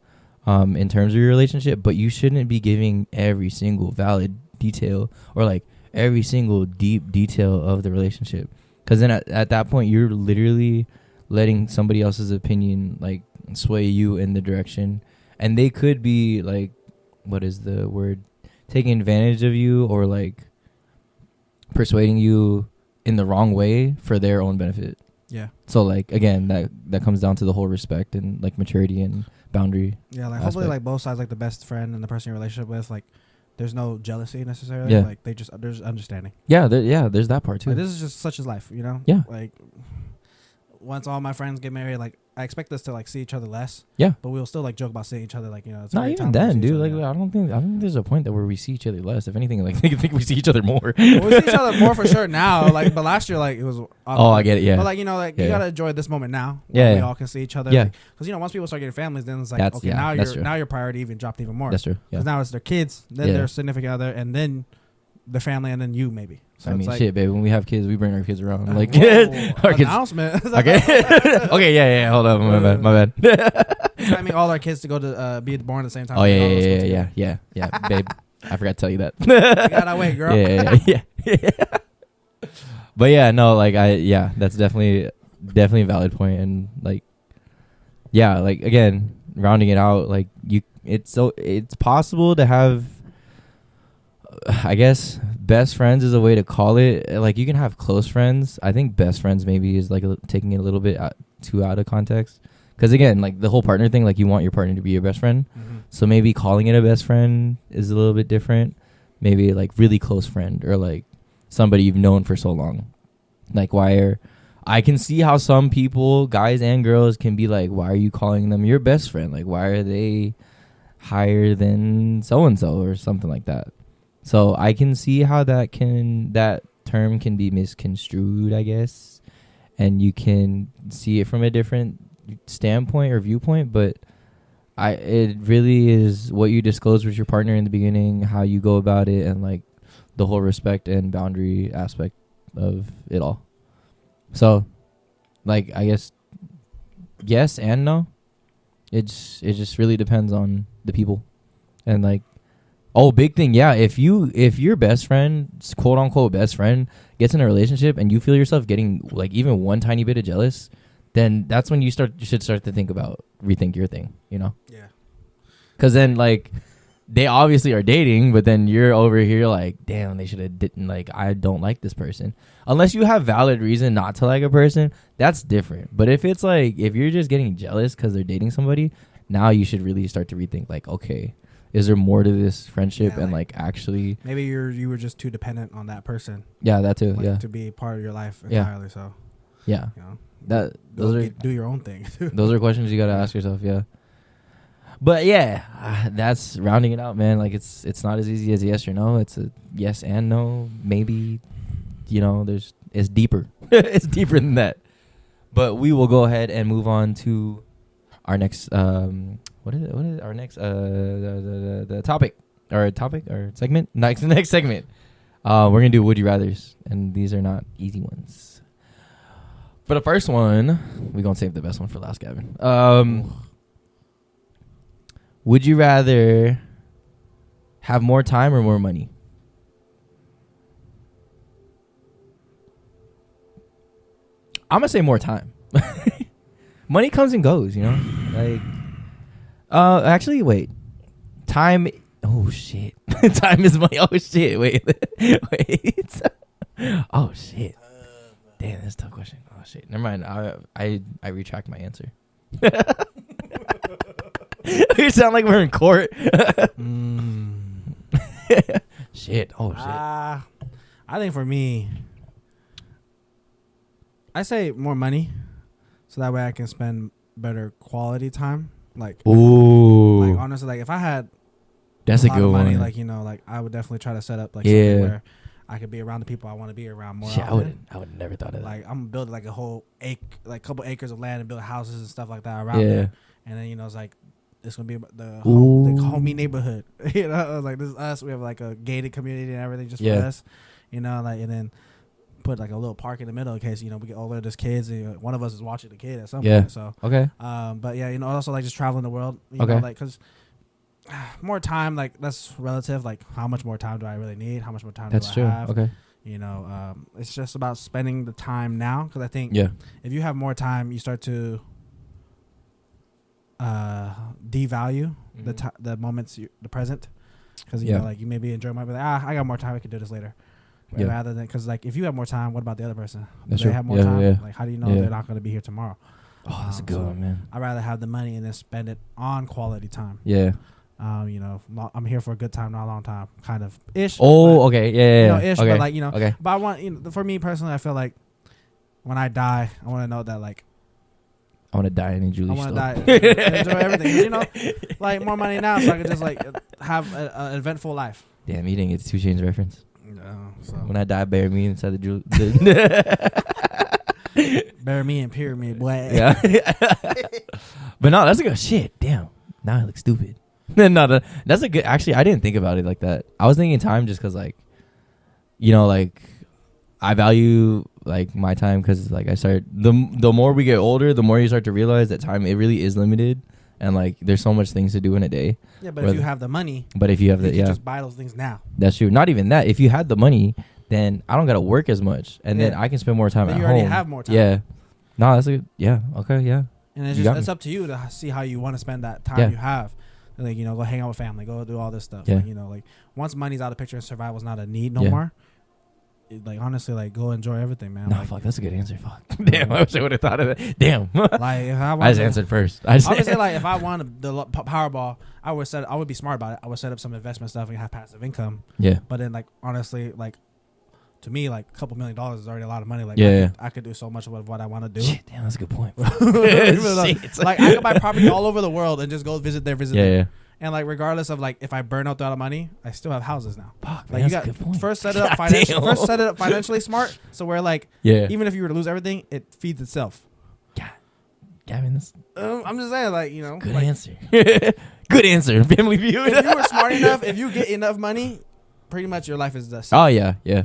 in terms of your relationship, but you shouldn't be giving every single valid detail or like every single deep detail of the relationship. Because then at that point, you're literally letting somebody else's opinion like sway you in the direction, and they could be like, what is the word? Taking advantage of you or like persuading you in the wrong way for their own benefit. Yeah. So like again, that comes down to the whole respect and like maturity and boundary. Yeah, like hopefully like both sides, like the best friend and the person you're in a relationship with, like there's no jealousy necessarily. Yeah. Like there's understanding. Yeah, there's that part too. Like, this is just such as life, you know? Yeah. Like once all my friends get married, like I expect us to like see each other less. Yeah. But we'll still like joke about seeing each other, like, you know, it's not even then, dude. Like I don't think there's a point that where we see each other less. If anything, like I think we see each other more. Well, we see each other more for sure now. Like, but last year, like it was. Oh, I get it. Yeah. But like, you know, like you gotta enjoy this moment now. Yeah. We all can see each other. Yeah. Because like, you know, once people start getting families, then it's like, That's, okay, now your priority even dropped even more. That's true. Because now it's their kids, then their significant other, and then the family, and then you maybe. So I mean, like, shit, baby. When we have kids, we bring our kids around. Like our kids. Announcement. Okay. Okay. Yeah. Hold on. My bad. I mean, all our kids to go to be born at the same time. Oh yeah, babe. I forgot to tell you that. You gotta wait, girl. Yeah. But yeah, no, like that's definitely a valid point, and like, yeah, like again, rounding it out, like it's possible to have, I guess, best friends is a way to call it. Like you can have close friends. I think best friends maybe is like taking it a little bit too out of context. Because again, like the whole partner thing, like you want your partner to be your best friend. Mm-hmm. So maybe calling it a best friend is a little bit different. Maybe like really close friend or like somebody you've known for so long. Like I can see how some people, guys and girls, can be like, why are you calling them your best friend? Like why are they higher than so-and-so or something like that? So I can see how that term can be misconstrued, I guess. And you can see it from a different standpoint or viewpoint, but It really is what you disclose with your partner in the beginning, how you go about it, and like the whole respect and boundary aspect of it all. So, like, I guess yes and no. It just really depends on the people, and like, big thing, yeah. If your best friend, quote unquote best friend, gets in a relationship and you feel yourself getting like even one tiny bit of jealous, then that's when you should start to rethink your thing, you know? Yeah. Because then like they obviously are dating, but then you're over here like, damn, they should have didn't like. I don't like this person. Unless you have valid reason not to like a person, that's different. But if it's like if you're just getting jealous because they're dating somebody, now you should really start to rethink like, okay, is there more to this friendship? Yeah, and like actually maybe you were just too dependent on that person. Yeah, that too. Like, yeah, to be part of your life entirely. Yeah. So yeah, you know, do your own thing. Those are questions you got to ask yourself. Yeah. But yeah, that's rounding it out, man. Like it's not as easy as yes or no. It's a yes and no. Maybe, you know, it's deeper. It's deeper than that. But we will go ahead and move on to our next what is it? Our next the topic or segment? Next segment. We're gonna do would you rather's, and these are not easy ones. For the first one, we're gonna save the best one for last, Gavin. Would you rather have more time or more money? I'm gonna say more time. Money comes and goes, you know? Like actually wait. Time oh shit. Time is money. Oh shit. Wait. Wait. Oh shit. Damn, that's a tough question. Oh shit. Never mind. I retract my answer. You sound like we're in court. Shit. Oh shit. I think for me, I say more money, so that way I can spend better quality time. Like, ooh, like honestly, like if I had that's a good money, one. like, you know, like I would definitely try to set up like something where I could be around the people I want to be around more. Shit, I would have never thought of that. Like I'm building like a whole couple acres of land and build houses and stuff like that around there. And then, you know, it's like it's gonna be the homie neighborhood. You know, like this is us. We have like a gated community and everything just for us. You know, like, and then put like a little park in the middle in case, you know, we get older, there's kids, and one of us is watching the kid at some point. So but yeah, you know, also like just traveling the world. You know, like because more time, like that's relative. Like how much more time do I really need? How much more time do I have? Okay. You know, it's just about spending the time now, because I think if you have more time, you start to devalue the moments, the present, because you know, like you maybe enjoy, might be like, I got more time, I could do this later, rather than, because like if you have more time, what about the other person? They have more time. Like how do you know they're not going to be here tomorrow? Oh, that's a good one, man. I'd rather have the money and then spend it on quality time. You know, I'm here for a good time, not a long time, kind of ish. Oh, okay, you know, ish, but like, you know, but I want, you know, for me personally, I feel like when I die, I want to know that like I want to die in Julie. I want to die, enjoy everything. You know, like more money now, so I can just like have an eventful life. Damn, you didn't get the 2 Chainz reference. No, so when I die, bury me inside the Julie. Bury me in pyramid, boy. Yeah. But no, that's a good shit. Damn, now I look stupid. No, that's a good. Actually, I didn't think about it like that. I was thinking time just because, like, you know, like I value like my time because, like, I start the more we get older, the more you start to realize that time, it really is limited, and like there's so much things to do in a day. Yeah, but if you have the money, you just buy those things now. That's true. Not even that. If you had the money, then I don't gotta work as much, and then I can spend more time at home. You already have more time. Yeah. No, that's a good. Yeah. Okay. Yeah. And it's up to you to see how you want to spend that time you have. Like, you know, go hang out with family, go do all this stuff. Like, you know, like once money's out of the picture and survival's not a need no more. Like honestly, like go enjoy everything, man. No, like, fuck, that's a good answer. Fuck. Damn, I wish I would have thought of that. Damn. Like if I just answered first. Obviously, like if I wanted the Powerball, I would be smart about it. I would set up some investment stuff and have passive income. Yeah. But then, like honestly, like to me, like a couple $1 million is already a lot of money. Like I could do so much with what I want to do. Shit, damn, that's a good point. Like I could buy property all over the world and just go visit there. Yeah. And like regardless of like if I burn out all the money, I still have houses now. Fuck, like man, that's a good point. First set it up financially smart. So where like even if you were to lose everything, it feeds itself. God Gavin, that's I'm just saying, like, you know, good like, answer. Good answer. Family Feud. if you were smart enough, if you get enough money, pretty much your life is the same. Oh yeah, yeah,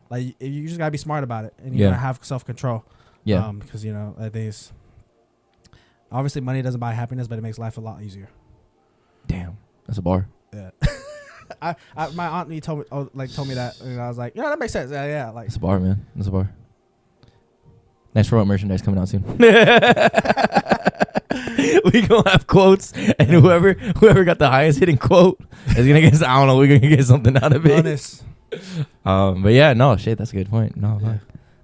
Like you just gotta be smart about it, and you Yeah. gotta have self control. yeah. Because you know, I think it's obviously money doesn't buy happiness, but it makes life a lot easier. Damn, that's a bar. Yeah. My auntie told me that, and I was like, yeah, that makes sense. Yeah, like That's a bar, man. That's a bar. Nice4What merchandise coming out soon. We gonna have quotes, and whoever got the highest hitting quote is gonna get. I don't know. We're gonna get something out of it. bonus. But yeah, no shit. That's a good point. No, Yeah.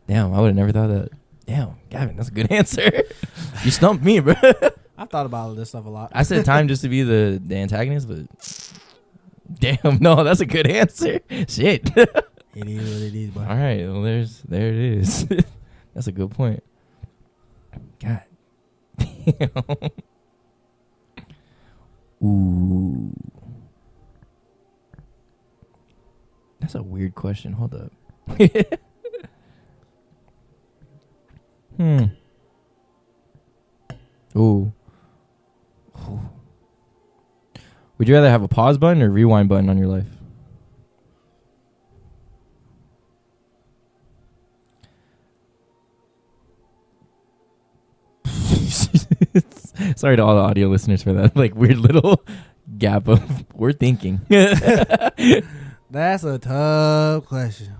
damn, I would have never thought that. Damn, Gavin, that's a good answer. You stumped me, bro. I've thought about all this stuff a lot. I said time just to be the antagonist, but damn, no, that's a good answer. Shit. It is what it is, boy. All right, well, there it is. That's a good point. God damn. Ooh. That's a weird question. Hold up. Ooh. Would you rather have a pause button or rewind button on your life? Sorry to all the audio listeners for that like weird little gap of we're thinking. That's a tough question.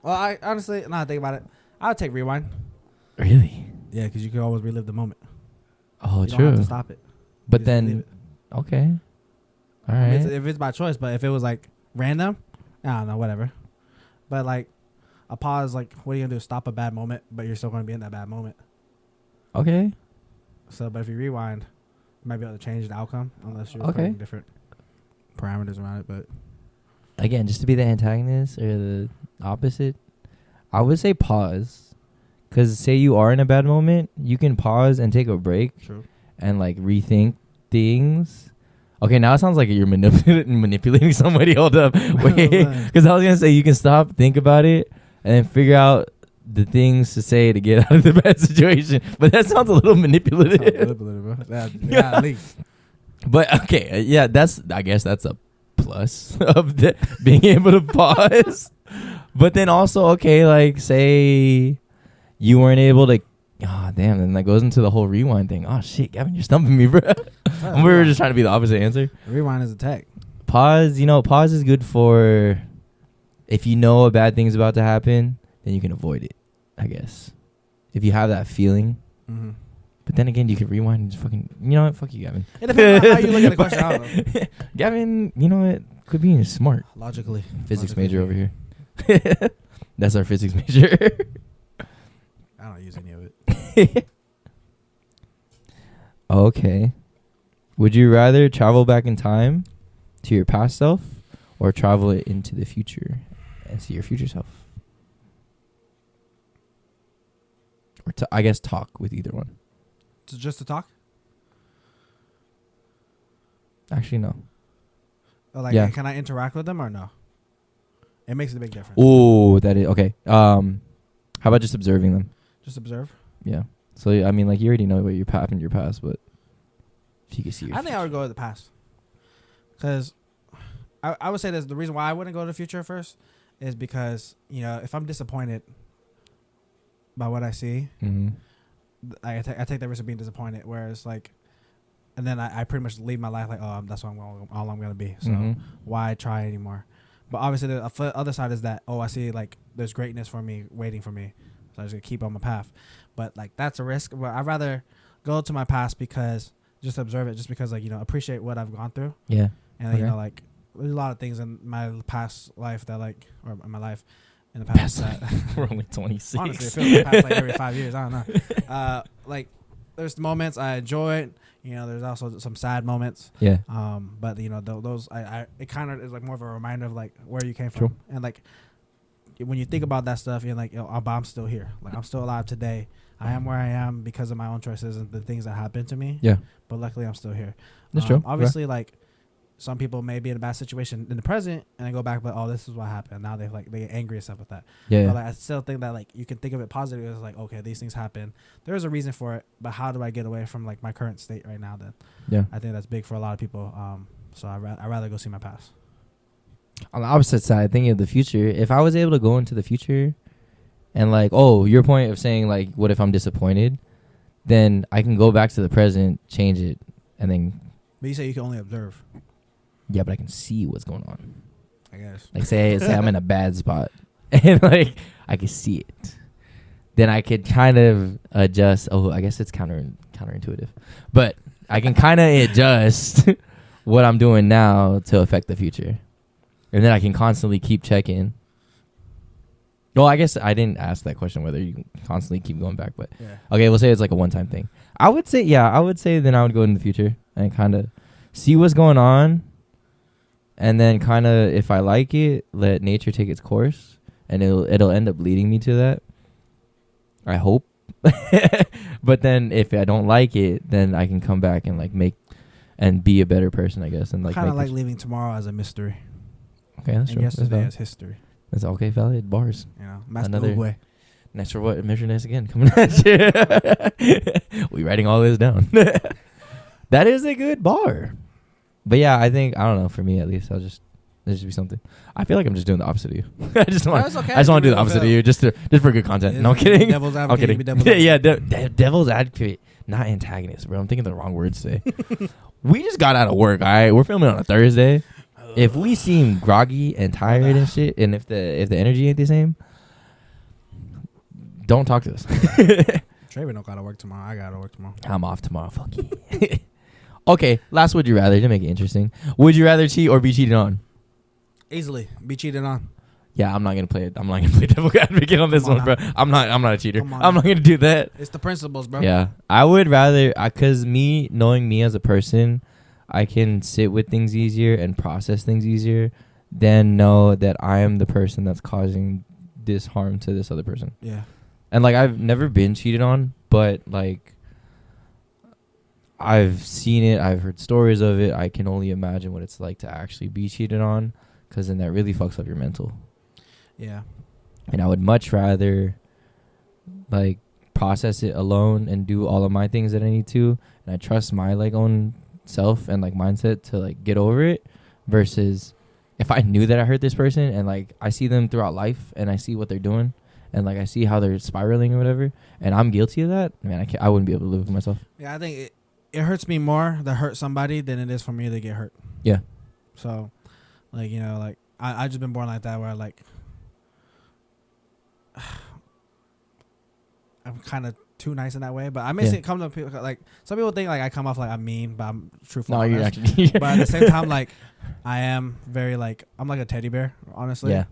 Well, I honestly, now I think about it, I would take rewind. Really? Yeah, because you can always relive the moment. Oh, You don't true. have to stop it. But You just leave then, it. okay. All I mean, right. if it's by choice, but if it was like random, I don't know, whatever. But like a pause, like what are you gonna do? Stop a bad moment, but you're still gonna be in that bad moment. Okay. So, but if you rewind, you might be able to change the outcome unless you're Okay. putting different parameters around it. But Again, just to be the antagonist or the opposite, I would say pause. Because say you are in a bad moment, you can pause and take a break true. and like rethink things. Okay, now it sounds like you're manipulating somebody. Hold up. Wait. Because I was going to say you can stop, think about it, and then figure out the things to say to get out of the bad situation. But that sounds a little manipulative. Yeah, at least. But okay, yeah, I guess that's a plus of being able to pause. But then also, okay, like say you weren't able to. Oh damn! Then that goes into the whole rewind thing. Oh shit, Gavin, you're stumping me, bro. We were just trying to be the opposite answer. Rewind is a tech. Pause. Pause is good for if you know a bad thing's about to happen, then you can avoid it. I guess if you have that feeling. Mm-hmm. But then again, you can rewind and just fucking. You know what? Fuck you, Gavin. It depends on how you look at the question. I don't know. Gavin, you know what? Quit being smart. Logically. Physics major over here. That's our physics major. I don't use any of it. Okay. Would you rather travel back in time to your past self or travel it into the future and see your future self? Or I guess talk with either one. Just to talk? Actually, no. Or like, Yeah. can I interact with them or no? It makes a big difference. Oh, that is okay. How about just observing them? Just observe. Yeah. So I mean, like you already know what happened in your past, but if you could see your I think I would go to the past. Because I would say this, the reason why I wouldn't go to the future first is because, if I'm disappointed by what I see, Mm-hmm. I take the risk of being disappointed. Whereas like, and then I pretty much leave my life like, oh, that's all I'm going to be. So why try anymore? But obviously the other side is that, I see like there's greatness for me waiting for me. So I just keep on my path. But like that's a risk. But I'd rather go to my past because just observe it, just because like, appreciate what I've gone through. Yeah. And Okay. like there's a lot of things in my past life that like, or in my life in the past that We're only 26. honestly, it feels like past like every 5 years. I don't know. Like there's moments I enjoyed. There's also some sad moments. Yeah. But those it kind of is like more of a reminder of like where you came from. True. And like when you think about that stuff, you're like, I'm still here. Like I'm still alive today. I am where I am because of my own choices and the things that happened to me. Yeah. But luckily, I'm still here. That's true. Obviously, like some people may be in a bad situation in the present and they go back, but this is what happened. Now they get angry and stuff with that. Yeah. But like, I still think that like you can think of it positively. It's like, okay, these things happen. There's a reason for it, but how do I get away from like my current state right now? Then Yeah. I think that's big for a lot of people. So I'd rather go see my past. On the opposite side, thinking of the future, if I was able to go into the future and like, your point of saying like, what if I'm disappointed? Then I can go back to the present, change it, and then. But you say you can only observe. Yeah, but I can see what's going on. I guess. Like say I'm in a bad spot, and like I can see it. Then I could kind of adjust. I guess it's counterintuitive, but I can kind of adjust what I'm doing now to affect the future, and then I can constantly keep checking. Well, I guess I didn't ask that question whether you can constantly keep going back, but okay, we'll say it's like a one-time thing. I would say then I would go in the future and kind of see what's going on. And then kind of, if I like it, let nature take its course, and it'll end up leading me to that. I hope. But then if I don't like it, then I can come back and like make and be a better person, I guess. And like kind of like leaving tomorrow as a mystery. Okay, that's and true. Yesterday as history. That's okay. Valid bars. You know, Another way. Next for what? Measure next again. Coming at you. We writing all this down. That is a good bar. But yeah, I don't know, for me at least, there'll just be something. I feel like I'm just doing the opposite of you. I just want to do the opposite of you just for good content. No, I'm kidding. Devil's advocate. I'm kidding. Devil's advocate, not antagonist, bro. I'm thinking the wrong words today. We just got out of work, all right? We're filming on a Thursday. If we seem groggy and tired and shit, and if the energy ain't the same, don't talk to us. Treyvin don't gotta work tomorrow. I gotta work tomorrow. I'm off tomorrow. Fuck you. Okay, last would you rather to make it interesting. Would you rather cheat or be cheated on? Easily be cheated on. Yeah, I'm not gonna play it. I'm not gonna play devil advocate on this one, bro. I'm not a cheater. I'm not gonna do that. It's the principles, bro. Yeah, I would rather, cause knowing me as a person, I can sit with things easier and process things easier than know that I am the person that's causing this harm to this other person. Yeah. And like I've never been cheated on, but like I've seen it. I've heard stories of it. I can only imagine what it's like to actually be cheated on, because then that really fucks up your mental. Yeah. And I would much rather like process it alone and do all of my things that I need to, and I trust my like own self and like mindset to like get over it, versus if I knew that I hurt this person and like I see them throughout life and I see what they're doing and like I see how they're spiraling or whatever, and I'm guilty of that, man, I wouldn't be able to live with myself. Yeah, I think it hurts me more to hurt somebody than it is for me to get hurt. Yeah. So, like, you know, like I just been born like that, where I like I'm kind of too nice in that way, but I may come to people like some people think like I come off like I'm mean, but I'm truthful. No, you're actually. But at the same time, like I am very like I'm like a teddy bear, honestly. Yeah.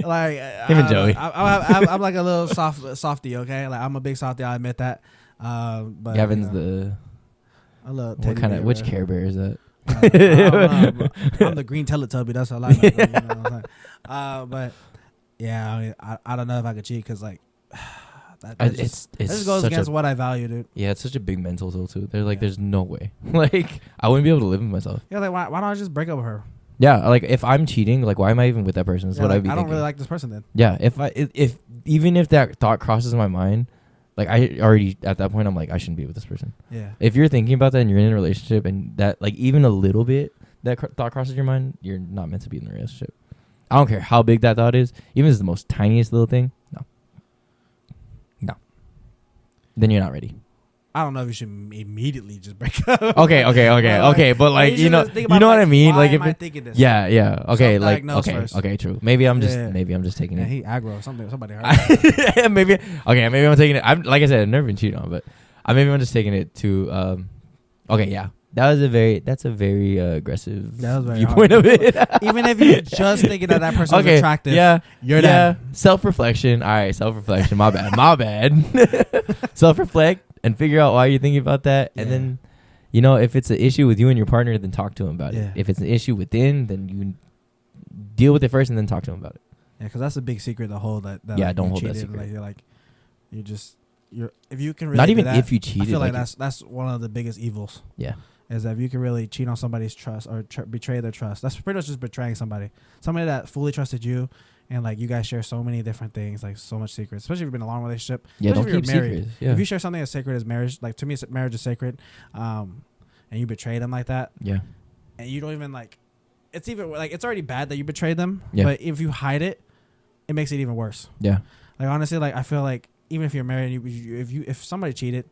Like him and Joey. I'm like a little softy. Okay, like I'm a big softy. I admit that. But Gavin's a little teddy bear, which Care Bear is that? I'm the green Teletubby. That's all I know. You know what I'm saying? But yeah, I mean, I don't know if I could cheat, because like that just goes against what I value, dude. Yeah, it's such a big mental toll too. They're like, there's no way. Like I wouldn't be able to live with myself. Yeah, like why don't I just break up with her? Yeah, like if I'm cheating, like why am I even with that person? Is what I'd be thinking. I don't really like this person then. Yeah, if even if that thought crosses my mind, like I already at that point I'm like, I shouldn't be with this person. Yeah. If you're thinking about that and you're in a relationship and that like even a little bit that thought crosses your mind, you're not meant to be in the relationship. I don't care how big that thought is, even if it's the most tiniest little thing. No. Then you're not ready. I don't know if you should immediately just break up. Okay. But like you know what I mean. Why like am I thinking this? Yeah. Okay, like first. Okay, true. Maybe I'm just taking it. He aggro somebody hurt. maybe I'm taking it. I'm like I said, I've never been cheated on, but maybe I'm just taking it to. Okay, yeah. That's a very aggressive viewpoint of it. Even if you're just thinking that person is attractive, you're that. Self-reflection. All right, self-reflection. My bad. Self-reflect and figure out why you're thinking about that, and then, you know, if it's an issue with you and your partner, then talk to him about it. If it's an issue within, then you deal with it first and then talk to him about it. Yeah, because that's a big secret to hold. That don't hold that secret. Like, you're if you can really not even do that, if you cheated. I feel like that's one of the biggest evils. Yeah. is that if you can really cheat on somebody's trust or betray their trust, that's pretty much just betraying somebody that fully trusted you, and like you guys share so many different things, like so much secrets, especially if you've been in a long relationship. Yeah, don't if keep secrets. Yeah. If you share something as sacred as marriage, like to me, marriage is sacred, and you betray them like that, Yeah. and you don't even like, it's even like it's already bad that you betrayed them, Yeah. but if you hide it, it makes it even worse. Yeah. Like honestly, like I feel like even if you're married, if somebody cheated,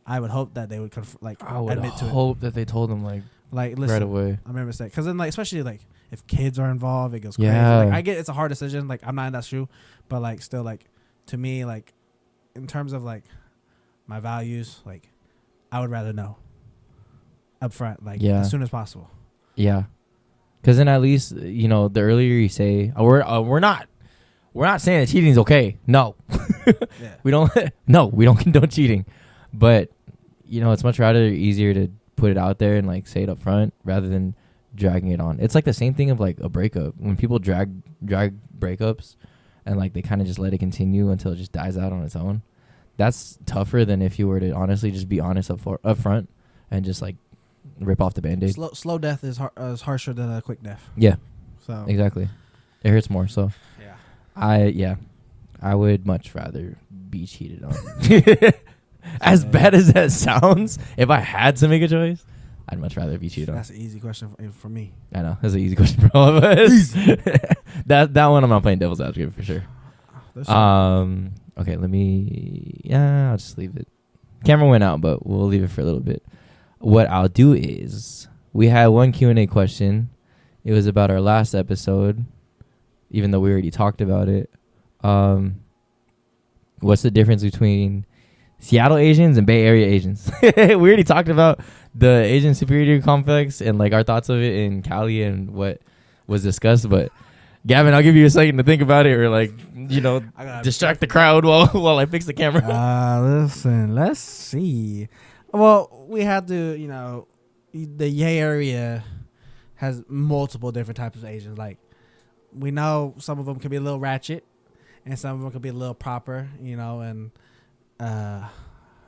I would hope that they would I would admit to it. hope that they told them Like, listen, right away. I made a mistake. Because then, like, especially, like, if kids are involved, it goes crazy. Yeah. Like, I get it's a hard decision. Like, I'm not in that shoe. But, like, still, like, to me, like, in terms of, like, my values, like, I would rather know up front, like, as soon as possible. Yeah. Because then at least, you know, the earlier you say, we're not saying that cheating is okay. No. Yeah. we don't condone cheating. But, you know, it's much easier to put it out there and like say it up front rather than dragging it on. It's like the same thing of like a breakup. When people drag breakups and like they kind of just let it continue until it just dies out on its own. That's tougher than if you were to honestly just be honest up front and just like rip off the Band-Aid. Slow death is harsher than a quick death. Yeah. So Exactly. It hurts more. So yeah. I would much rather be cheated on. As bad as that sounds, if I had to make a choice, I'd much rather be cheated on. That's an easy question for me. I know. That's an easy question for all of us. that one I'm not playing devil's advocate for sure. Okay, I'll just leave it. Camera went out, but we'll leave it for a little bit. What I'll do is, we had one Q&A question. It was about our last episode, even though we already talked about it. What's the difference between Seattle Asians and Bay Area Asians? We already talked about the Asian superiority complex and like our thoughts of it in Cali and what was discussed. But Gavin, I'll give you a second to think about it, or like, you know, distract the crowd while I fix the camera. Listen, let's see. Well, we have to, you know, the Yay area has multiple different types of Asians. Like, we know some of them can be a little ratchet, and some of them could be a little proper, you know, and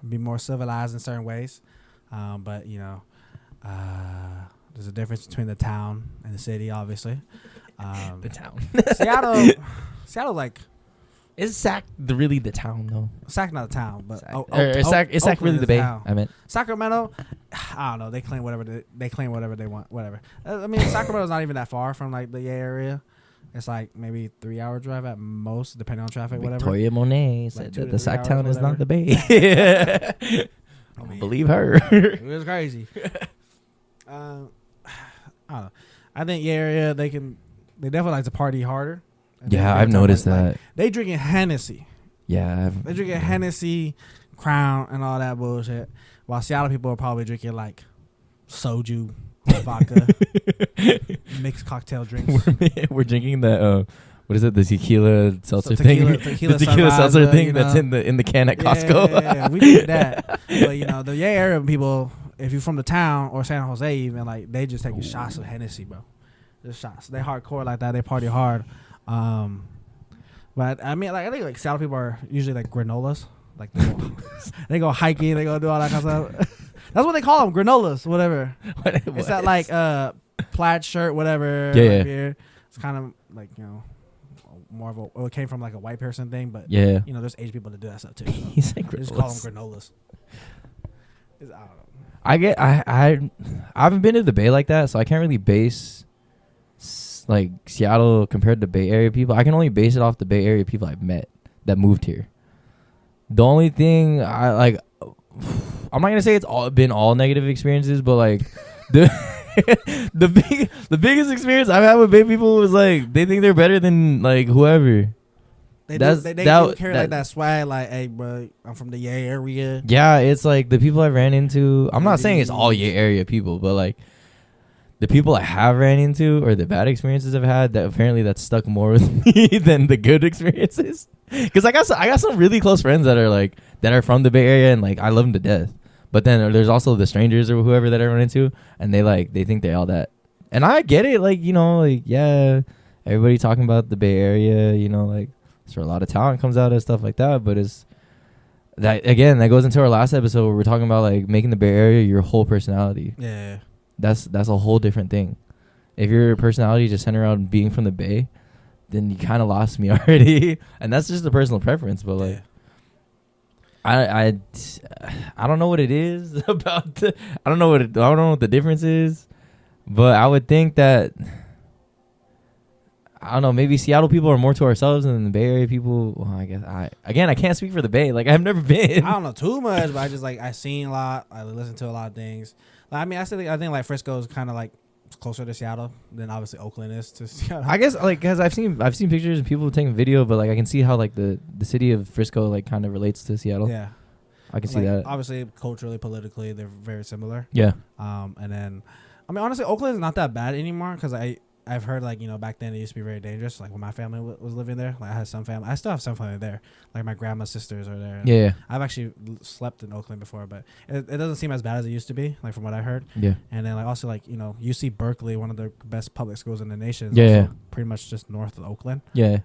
be more civilized in certain ways. But, you know, there's a difference between the town and the city, obviously. The town. Seattle, like... Is Sac really the town, though? Sac not a town, but... Is Sac really the Bay? I meant. Sacramento, I don't know. They claim whatever they want, whatever. I mean, Sacramento's not even that far from, like, the Yay area. It's like maybe 3-hour drive at most, depending on traffic, whatever. Victoria Monet said that the Sac town is not the Bay. I don't believe her. It was crazy. I don't know. I think Yay area, they definitely like to party harder. Yeah, I've noticed that. Like, they drinking Hennessy. Yeah. They drinking Hennessy, Crown, and all that bullshit. While Seattle people are probably drinking like soju, vodka, mixed cocktail drinks. We're drinking the what is it? The tequila seltzer thing. The tequila seltzer thing, you know? That's in the can at Costco. Yeah. We did that. But you know, the Yay area people, if you're from the town or San Jose, even like they just taking shots of Hennessy, bro. Just shots. They hardcore like that. They party hard. But I mean, like I think like Seattle people are usually like granolas. Like they go hiking, they go do all that kind of stuff. That's what they call them, granolas, whatever. It's that like plaid shirt, whatever. Yeah. Beer. It's kind of like, you know, more of it came from like a white person thing, but yeah, you know, there's Asian people that do that stuff too. So He's like they just call them granolas. I don't know. I haven't been to the Bay like that, so I can't really base like Seattle compared to Bay Area people. I can only base it off the Bay Area people I've met that moved here. The only thing I like, I'm not gonna say it's been all negative experiences, but like the biggest experience I've had with Bay people was like they think they're better than like whoever. They carry like that swag, like, hey, bro, I'm from the Yay area. Yeah, it's like the people I ran into. I'm not saying it's all Yay area people, but like the people I have ran into or the bad experiences I've had, that apparently that's stuck more with me than the good experiences. Because I got some really close friends that are from the Bay Area and like I love them to death. But then there's also the strangers or whoever that I run into, and they think they all that. And I get it, like, you know, like, yeah, everybody talking about the Bay Area, you know, like, that's where a lot of talent comes out and stuff like that. But it's that again, that goes into our last episode where we're talking about like making the Bay Area your whole personality. Yeah. That's a whole different thing. If your personality just centered around being from the Bay, then you kind of lost me already. And that's just a personal preference, but like, I don't know what it is about. I don't know what the difference is, but I would think that, I don't know, maybe Seattle people are more to ourselves than the Bay Area people. Well, I guess I can't speak for the Bay. Like, I've never been. I don't know too much, but I just like, I seen a lot. I listen to a lot of things. Like, I mean, I think like Frisco is kind of like closer to Seattle than obviously Oakland is to Seattle. I guess like because I've seen pictures and people taking video, but like I can see how like the city of Frisco like kind of relates to Seattle. Yeah, I can see like, that. Obviously, culturally, politically, they're very similar. Yeah. And then, I mean, honestly, Oakland is not that bad anymore because I've heard like, you know, back then it used to be very dangerous. Like when my family was living there, like I had some family. I still have some family there. Like my grandma's sisters are there. Yeah. I've actually slept in Oakland before, but it doesn't seem as bad as it used to be. Like from what I heard. Yeah. And then like also like, you know, UC Berkeley, one of the best public schools in the nation, is Yeah. also pretty much just north of Oakland. Yeah.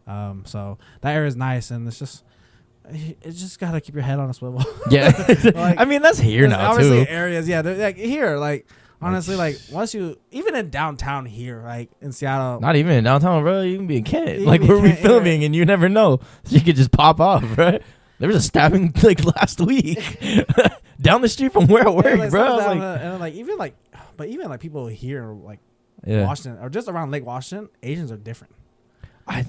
So that area is nice, and it's just gotta keep your head on a swivel. Yeah. Like, I mean, that's here now obviously too. areas, yeah, they're like here, like. Honestly, like once you even in downtown here, like in Seattle, Not even in downtown, bro. You can be in Kent. You Like can be where we Kent, filming, yeah. and you never know. So you could just pop off, right? There was a stabbing like last week down the street from where I work, like, bro. and Like, even like people here, like yeah. Washington or just around Lake Washington, Asians are different. I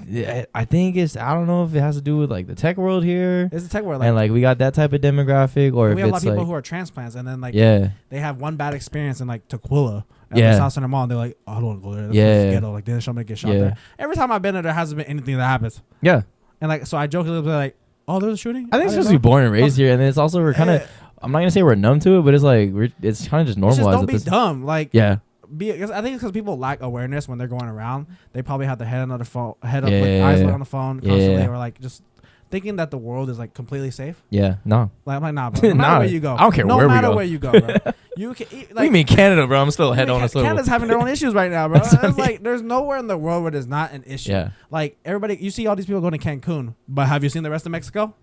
think it's, I don't know if it has to do with like the tech world here, It's a tech world, and like we got that type of demographic, or we if have a lot it's of people like who are transplants, and then like yeah, they have one bad experience in like Tukwila at Yeah. the South Center Mall, and they're like, oh, I don't want to go there. That's Yeah. ghetto. Like they show me get shot Yeah. there. Every time I've been there hasn't been anything that happens, yeah. and like so I joke a little bit like, oh, there's a shooting. I think it's didn't just we know. born and raised here, and then it's also we're kind of. I'm not gonna say we're numb to it, but it's like it's kind of just It's just normalized. don't be dumb. Like Yeah. Cause I think it's because people lack awareness when they're going around. They probably have their head on the phone, eyes Yeah. on the phone constantly, Yeah. or like just thinking that the world is like completely safe. Yeah. No. Like I'm like, nah, bro. No matter Nah, where you go, I don't care no where we matter go. where you go, bro. You can What do you mean Canada, bro? I'm still head on a swivel. Canada's having their own issues right now, bro. That's what I It's mean. like there's nowhere in the world where there's not an issue. Yeah. Like everybody, you see all these people going to Cancun, but have you seen the rest of Mexico?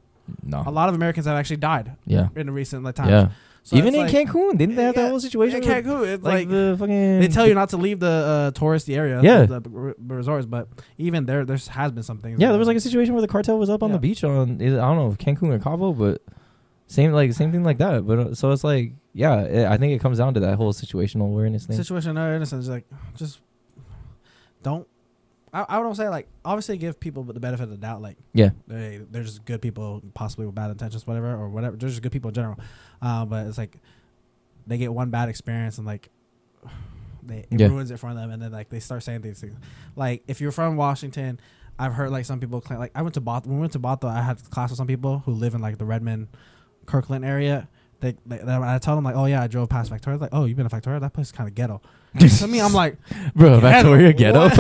No. A lot of Americans have actually died. Yeah. In the recent times. Yeah. So Even it's in like, Cancun, didn't they have that yeah, whole situation? in Cancun, it's like like the fucking. they tell you not to leave the touristy area, Yeah. the resorts, but even there has been some things. Yeah, there was like a situation where the cartel was up on Yeah. the beach on I don't know if Cancun or Cabo, but same thing like that. But so it's like I think it comes down to that whole situational awareness thing. situational awareness is like just don't. I don't say like obviously give people the benefit of the doubt. Like Yeah. they're just good people, possibly with bad intentions, whatever. They're just good people in general. But it's like they get one bad experience and like it ruins it for them, and then like they start saying these things. Like if you're from Washington, I've heard like some people claim, like I went to Bothell. When we went to Bothell, I had class with some people who live in like the Redmond, Kirkland area. I told them like, oh yeah, I drove past Victoria. Like, oh, you've been to Victoria? That place is kind of ghetto. To me, I'm like, Bro, Victoria ghetto? What?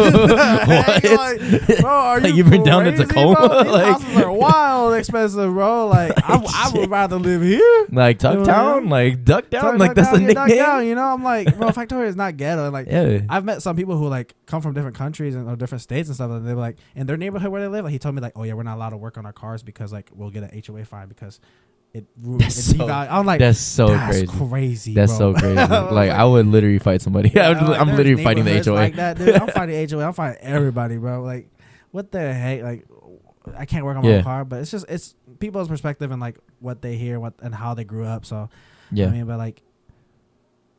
What? Like, bro, are Like, you you've been down to crazy, Tacoma? bro? These Like- houses are wild expensive, bro. Like, I would rather live here. Like Tucktown, like Duck Down, like that's the nickname. Down, you know, I'm like, bro, Victoria is not ghetto. And like, Yeah. I've met some people who like come from different countries and or different states and stuff. And they're like, in their neighborhood where they live, like, he told me like, oh yeah, we're not allowed to work on our cars because like we'll get an HOA fine because it I'm like, That's so that's crazy. crazy. That's bro. so crazy. Like I would literally fight somebody. Yeah, I'm there's literally fighting the neighborhoods HOA. like that, dude. I'm fighting HOA. I'm fighting everybody, bro. Like, what the heck? Like, I can't work on my own car, but it's people's perspective and like what they hear, and how they grew up. So, Yeah. I mean,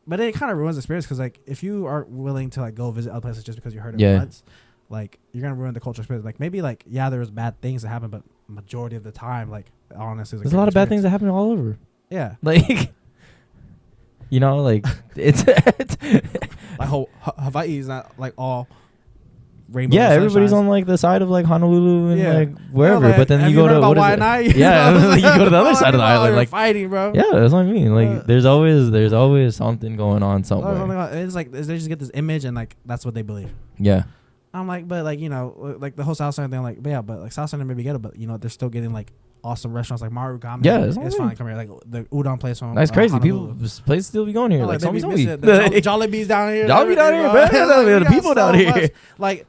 but it kind of ruins the experience because like if you aren't willing to like go visit other places just because you heard it once, like you're gonna ruin the cultural experience. Like maybe like there's bad things that happen, but majority of the time, like honestly, There's a lot of bad things that happen all over. Yeah, Like, you know, like it's like Hawaii is not like all rainbow. yeah, everybody's sunshines. on like the side of like Honolulu and Yeah. like wherever. Like, but then have you go heard to about what is Waianae? it? Yeah, you go to the other Oh, side of the people out island. here Like fighting, bro. yeah, that's what I mean. Like there's always something going on somewhere. It's like they just get this image and like that's what they believe. Yeah. I'm like, but like, you know, like the whole South Side thing, I'm like, but yeah, but like South Side may be ghetto, but you know, they're still getting like awesome restaurants like Marugame. Yeah, that's what it's I mean. fine. Come here, like the udon place from. That's crazy. Honolulu. People, this place still be going here. Oh, Like, they be zombie. missing it. The Jollibee's down here. Jollibee down here, bro. Like, The we got people so down here. much. Like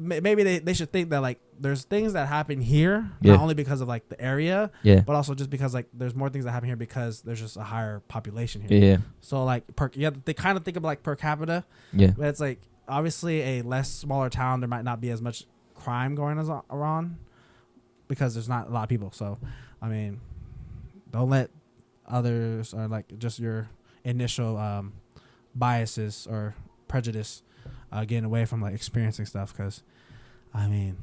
maybe they should think that like there's things that happen here Yeah. not only because of like the area, Yeah. but also just because like there's more things that happen here because there's just a higher population here. Yeah. So like they kind of think of like per capita, Yeah. but it's like obviously a less smaller town there might not be as much crime going around because there's not a lot of people. So I mean, don't let others or like just your initial biases or prejudice getting away from like experiencing stuff, because I mean,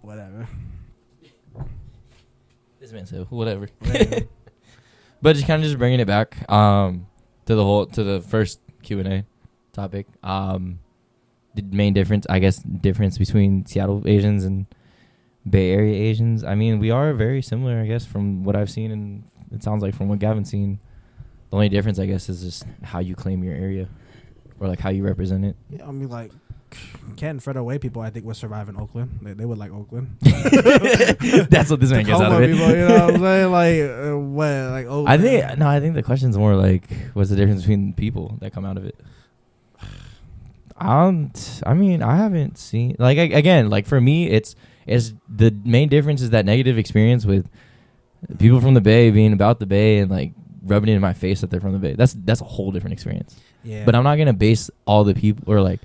whatever. This man said whatever. But just kind of just bringing it back to the first Q&A topic. The main difference between Seattle Asians and Bay Area Asians. I mean, we are very similar, I guess, from what I've seen, and it sounds like from what Gavin's seen. The only difference, I guess, is just how you claim your area, or like how you represent it. Yeah, I mean, like Ken and Fredo Way people, I think would survive in Oakland. They would like Oakland. That's what this man gets out of it. People, you know what I'm saying? Like what? Like Oakland. I think the question's more like, what's the difference between people that come out of it? I mean, I haven't seen again, like for me, it's the main difference is that negative experience with people from the Bay being about the Bay and like rubbing it in my face that they're from the Bay. That's a whole different experience. Yeah. But I'm not gonna base all the people, or like,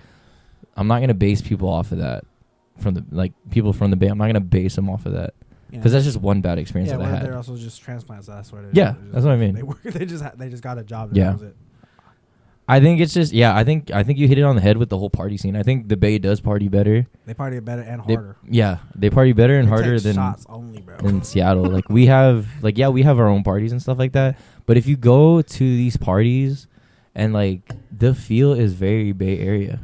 I'm not gonna base people off of that from the like people from the Bay. I'm not gonna base them off of that because that's just one bad experience that I had. They're also just transplants. So that's what. Yeah, that's what I mean. They work. They just got a job. Yeah. That was it. I think it's just I think you hit it on the head with the whole party scene. I think the Bay does party better. They party better and harder. They party better and harder than than shots only, bro. Than Seattle. Like we have our own parties and stuff like that. But if you go to these parties and like the feel is very Bay Area.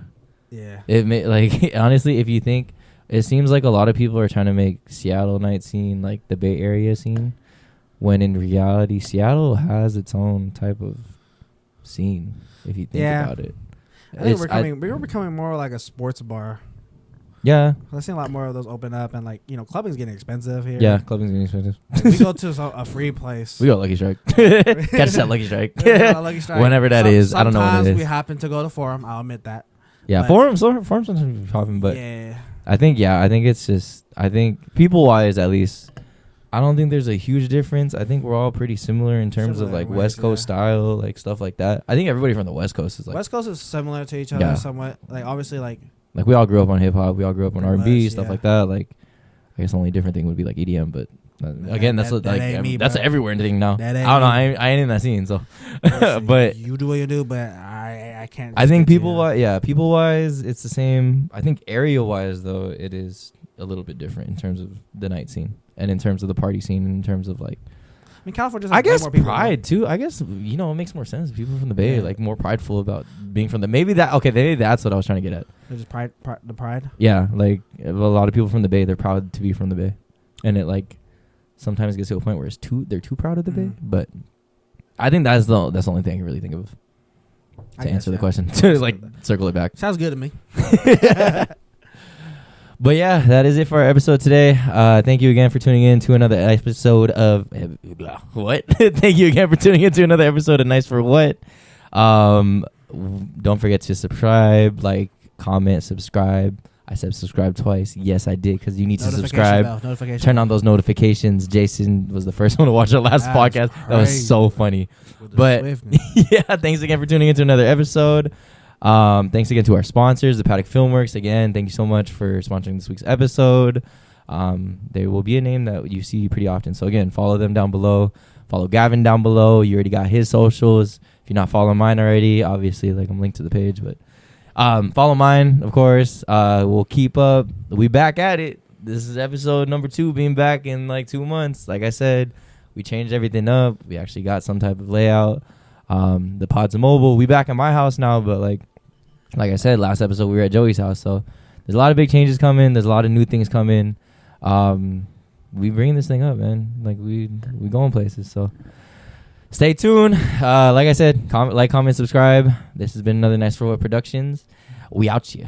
Yeah. It may honestly, if you think, it seems like a lot of people are trying to make Seattle night scene like the Bay Area scene, when in reality Seattle has its own type of scene. If you think about it, I think we're becoming more like a sports bar. Yeah, I've seen a lot more of those open up, and like clubbing's getting expensive here. Yeah, clubbing's getting expensive. Like, we go to a free place. We go Lucky Strike. Catch that Lucky Strike. Lucky Strike. Whenever that is, I don't know what it is. Sometimes we happen to go to Forum. I'll admit that. Yeah, Forum sometimes popping, but yeah. I think it's just people wise at least. I don't think there's a huge difference. I think we're all pretty similar in terms of like West Coast style, like stuff like that. I think everybody from the West Coast is like West Coast is similar to each other somewhat. Like obviously like we all grew up on hip hop, we all grew up on R&B, stuff like that. Like I guess the only different thing would be like EDM, but again, that's everywhere and thing now. I don't know. I ain't in that scene, so but you do what you do, but I can't. I think people wise, it's the same. I think area wise though, it is a little bit different in terms of the night scene. And in terms of the party scene, in terms of like, I mean, California. I guess pride too. I guess it makes more sense. People from the Bay like more prideful about being from the. Maybe that's what I was trying to get at. Just pride. Yeah, like a lot of people from the Bay, they're proud to be from the Bay, and it like sometimes gets to a point where they're too proud of the Bay. But I think that's the only thing I can really think of to answer the question. To like circle it back. Sounds good to me. But yeah, that is it for our episode today. Thank you again for tuning in to another episode of what? Thank you again for tuning in to another episode of Nice for What. Don't forget to subscribe, like, comment, subscribe. I said subscribe twice. Yes, I did, because you need to subscribe. Turn on those notifications. Jason was the first one to watch our last podcast. Crazy. That was so funny. But yeah, thanks again for tuning in to another episode. Thanks again to our sponsors, the Paddock Filmworks. Again, thank you so much for sponsoring this week's episode. There will be a name that you see pretty often. So again, follow them down below. Follow Gavin down below. You already got his socials. If you're not following mine already, obviously, like, I'm linked to the page, but follow mine, of course. We'll keep up. We back at it. This is episode number 2, being back in like 2 months. Like I said, we changed everything up. We actually got some type of layout. The pods are mobile. We back at my house now, but like I said, last episode we were at Joey's house, so there's a lot of big changes coming. There's a lot of new things coming. We bringing this thing up, man. Like we going places. So stay tuned. Like I said, comment, subscribe. This has been another Nice4What Productions. We out you.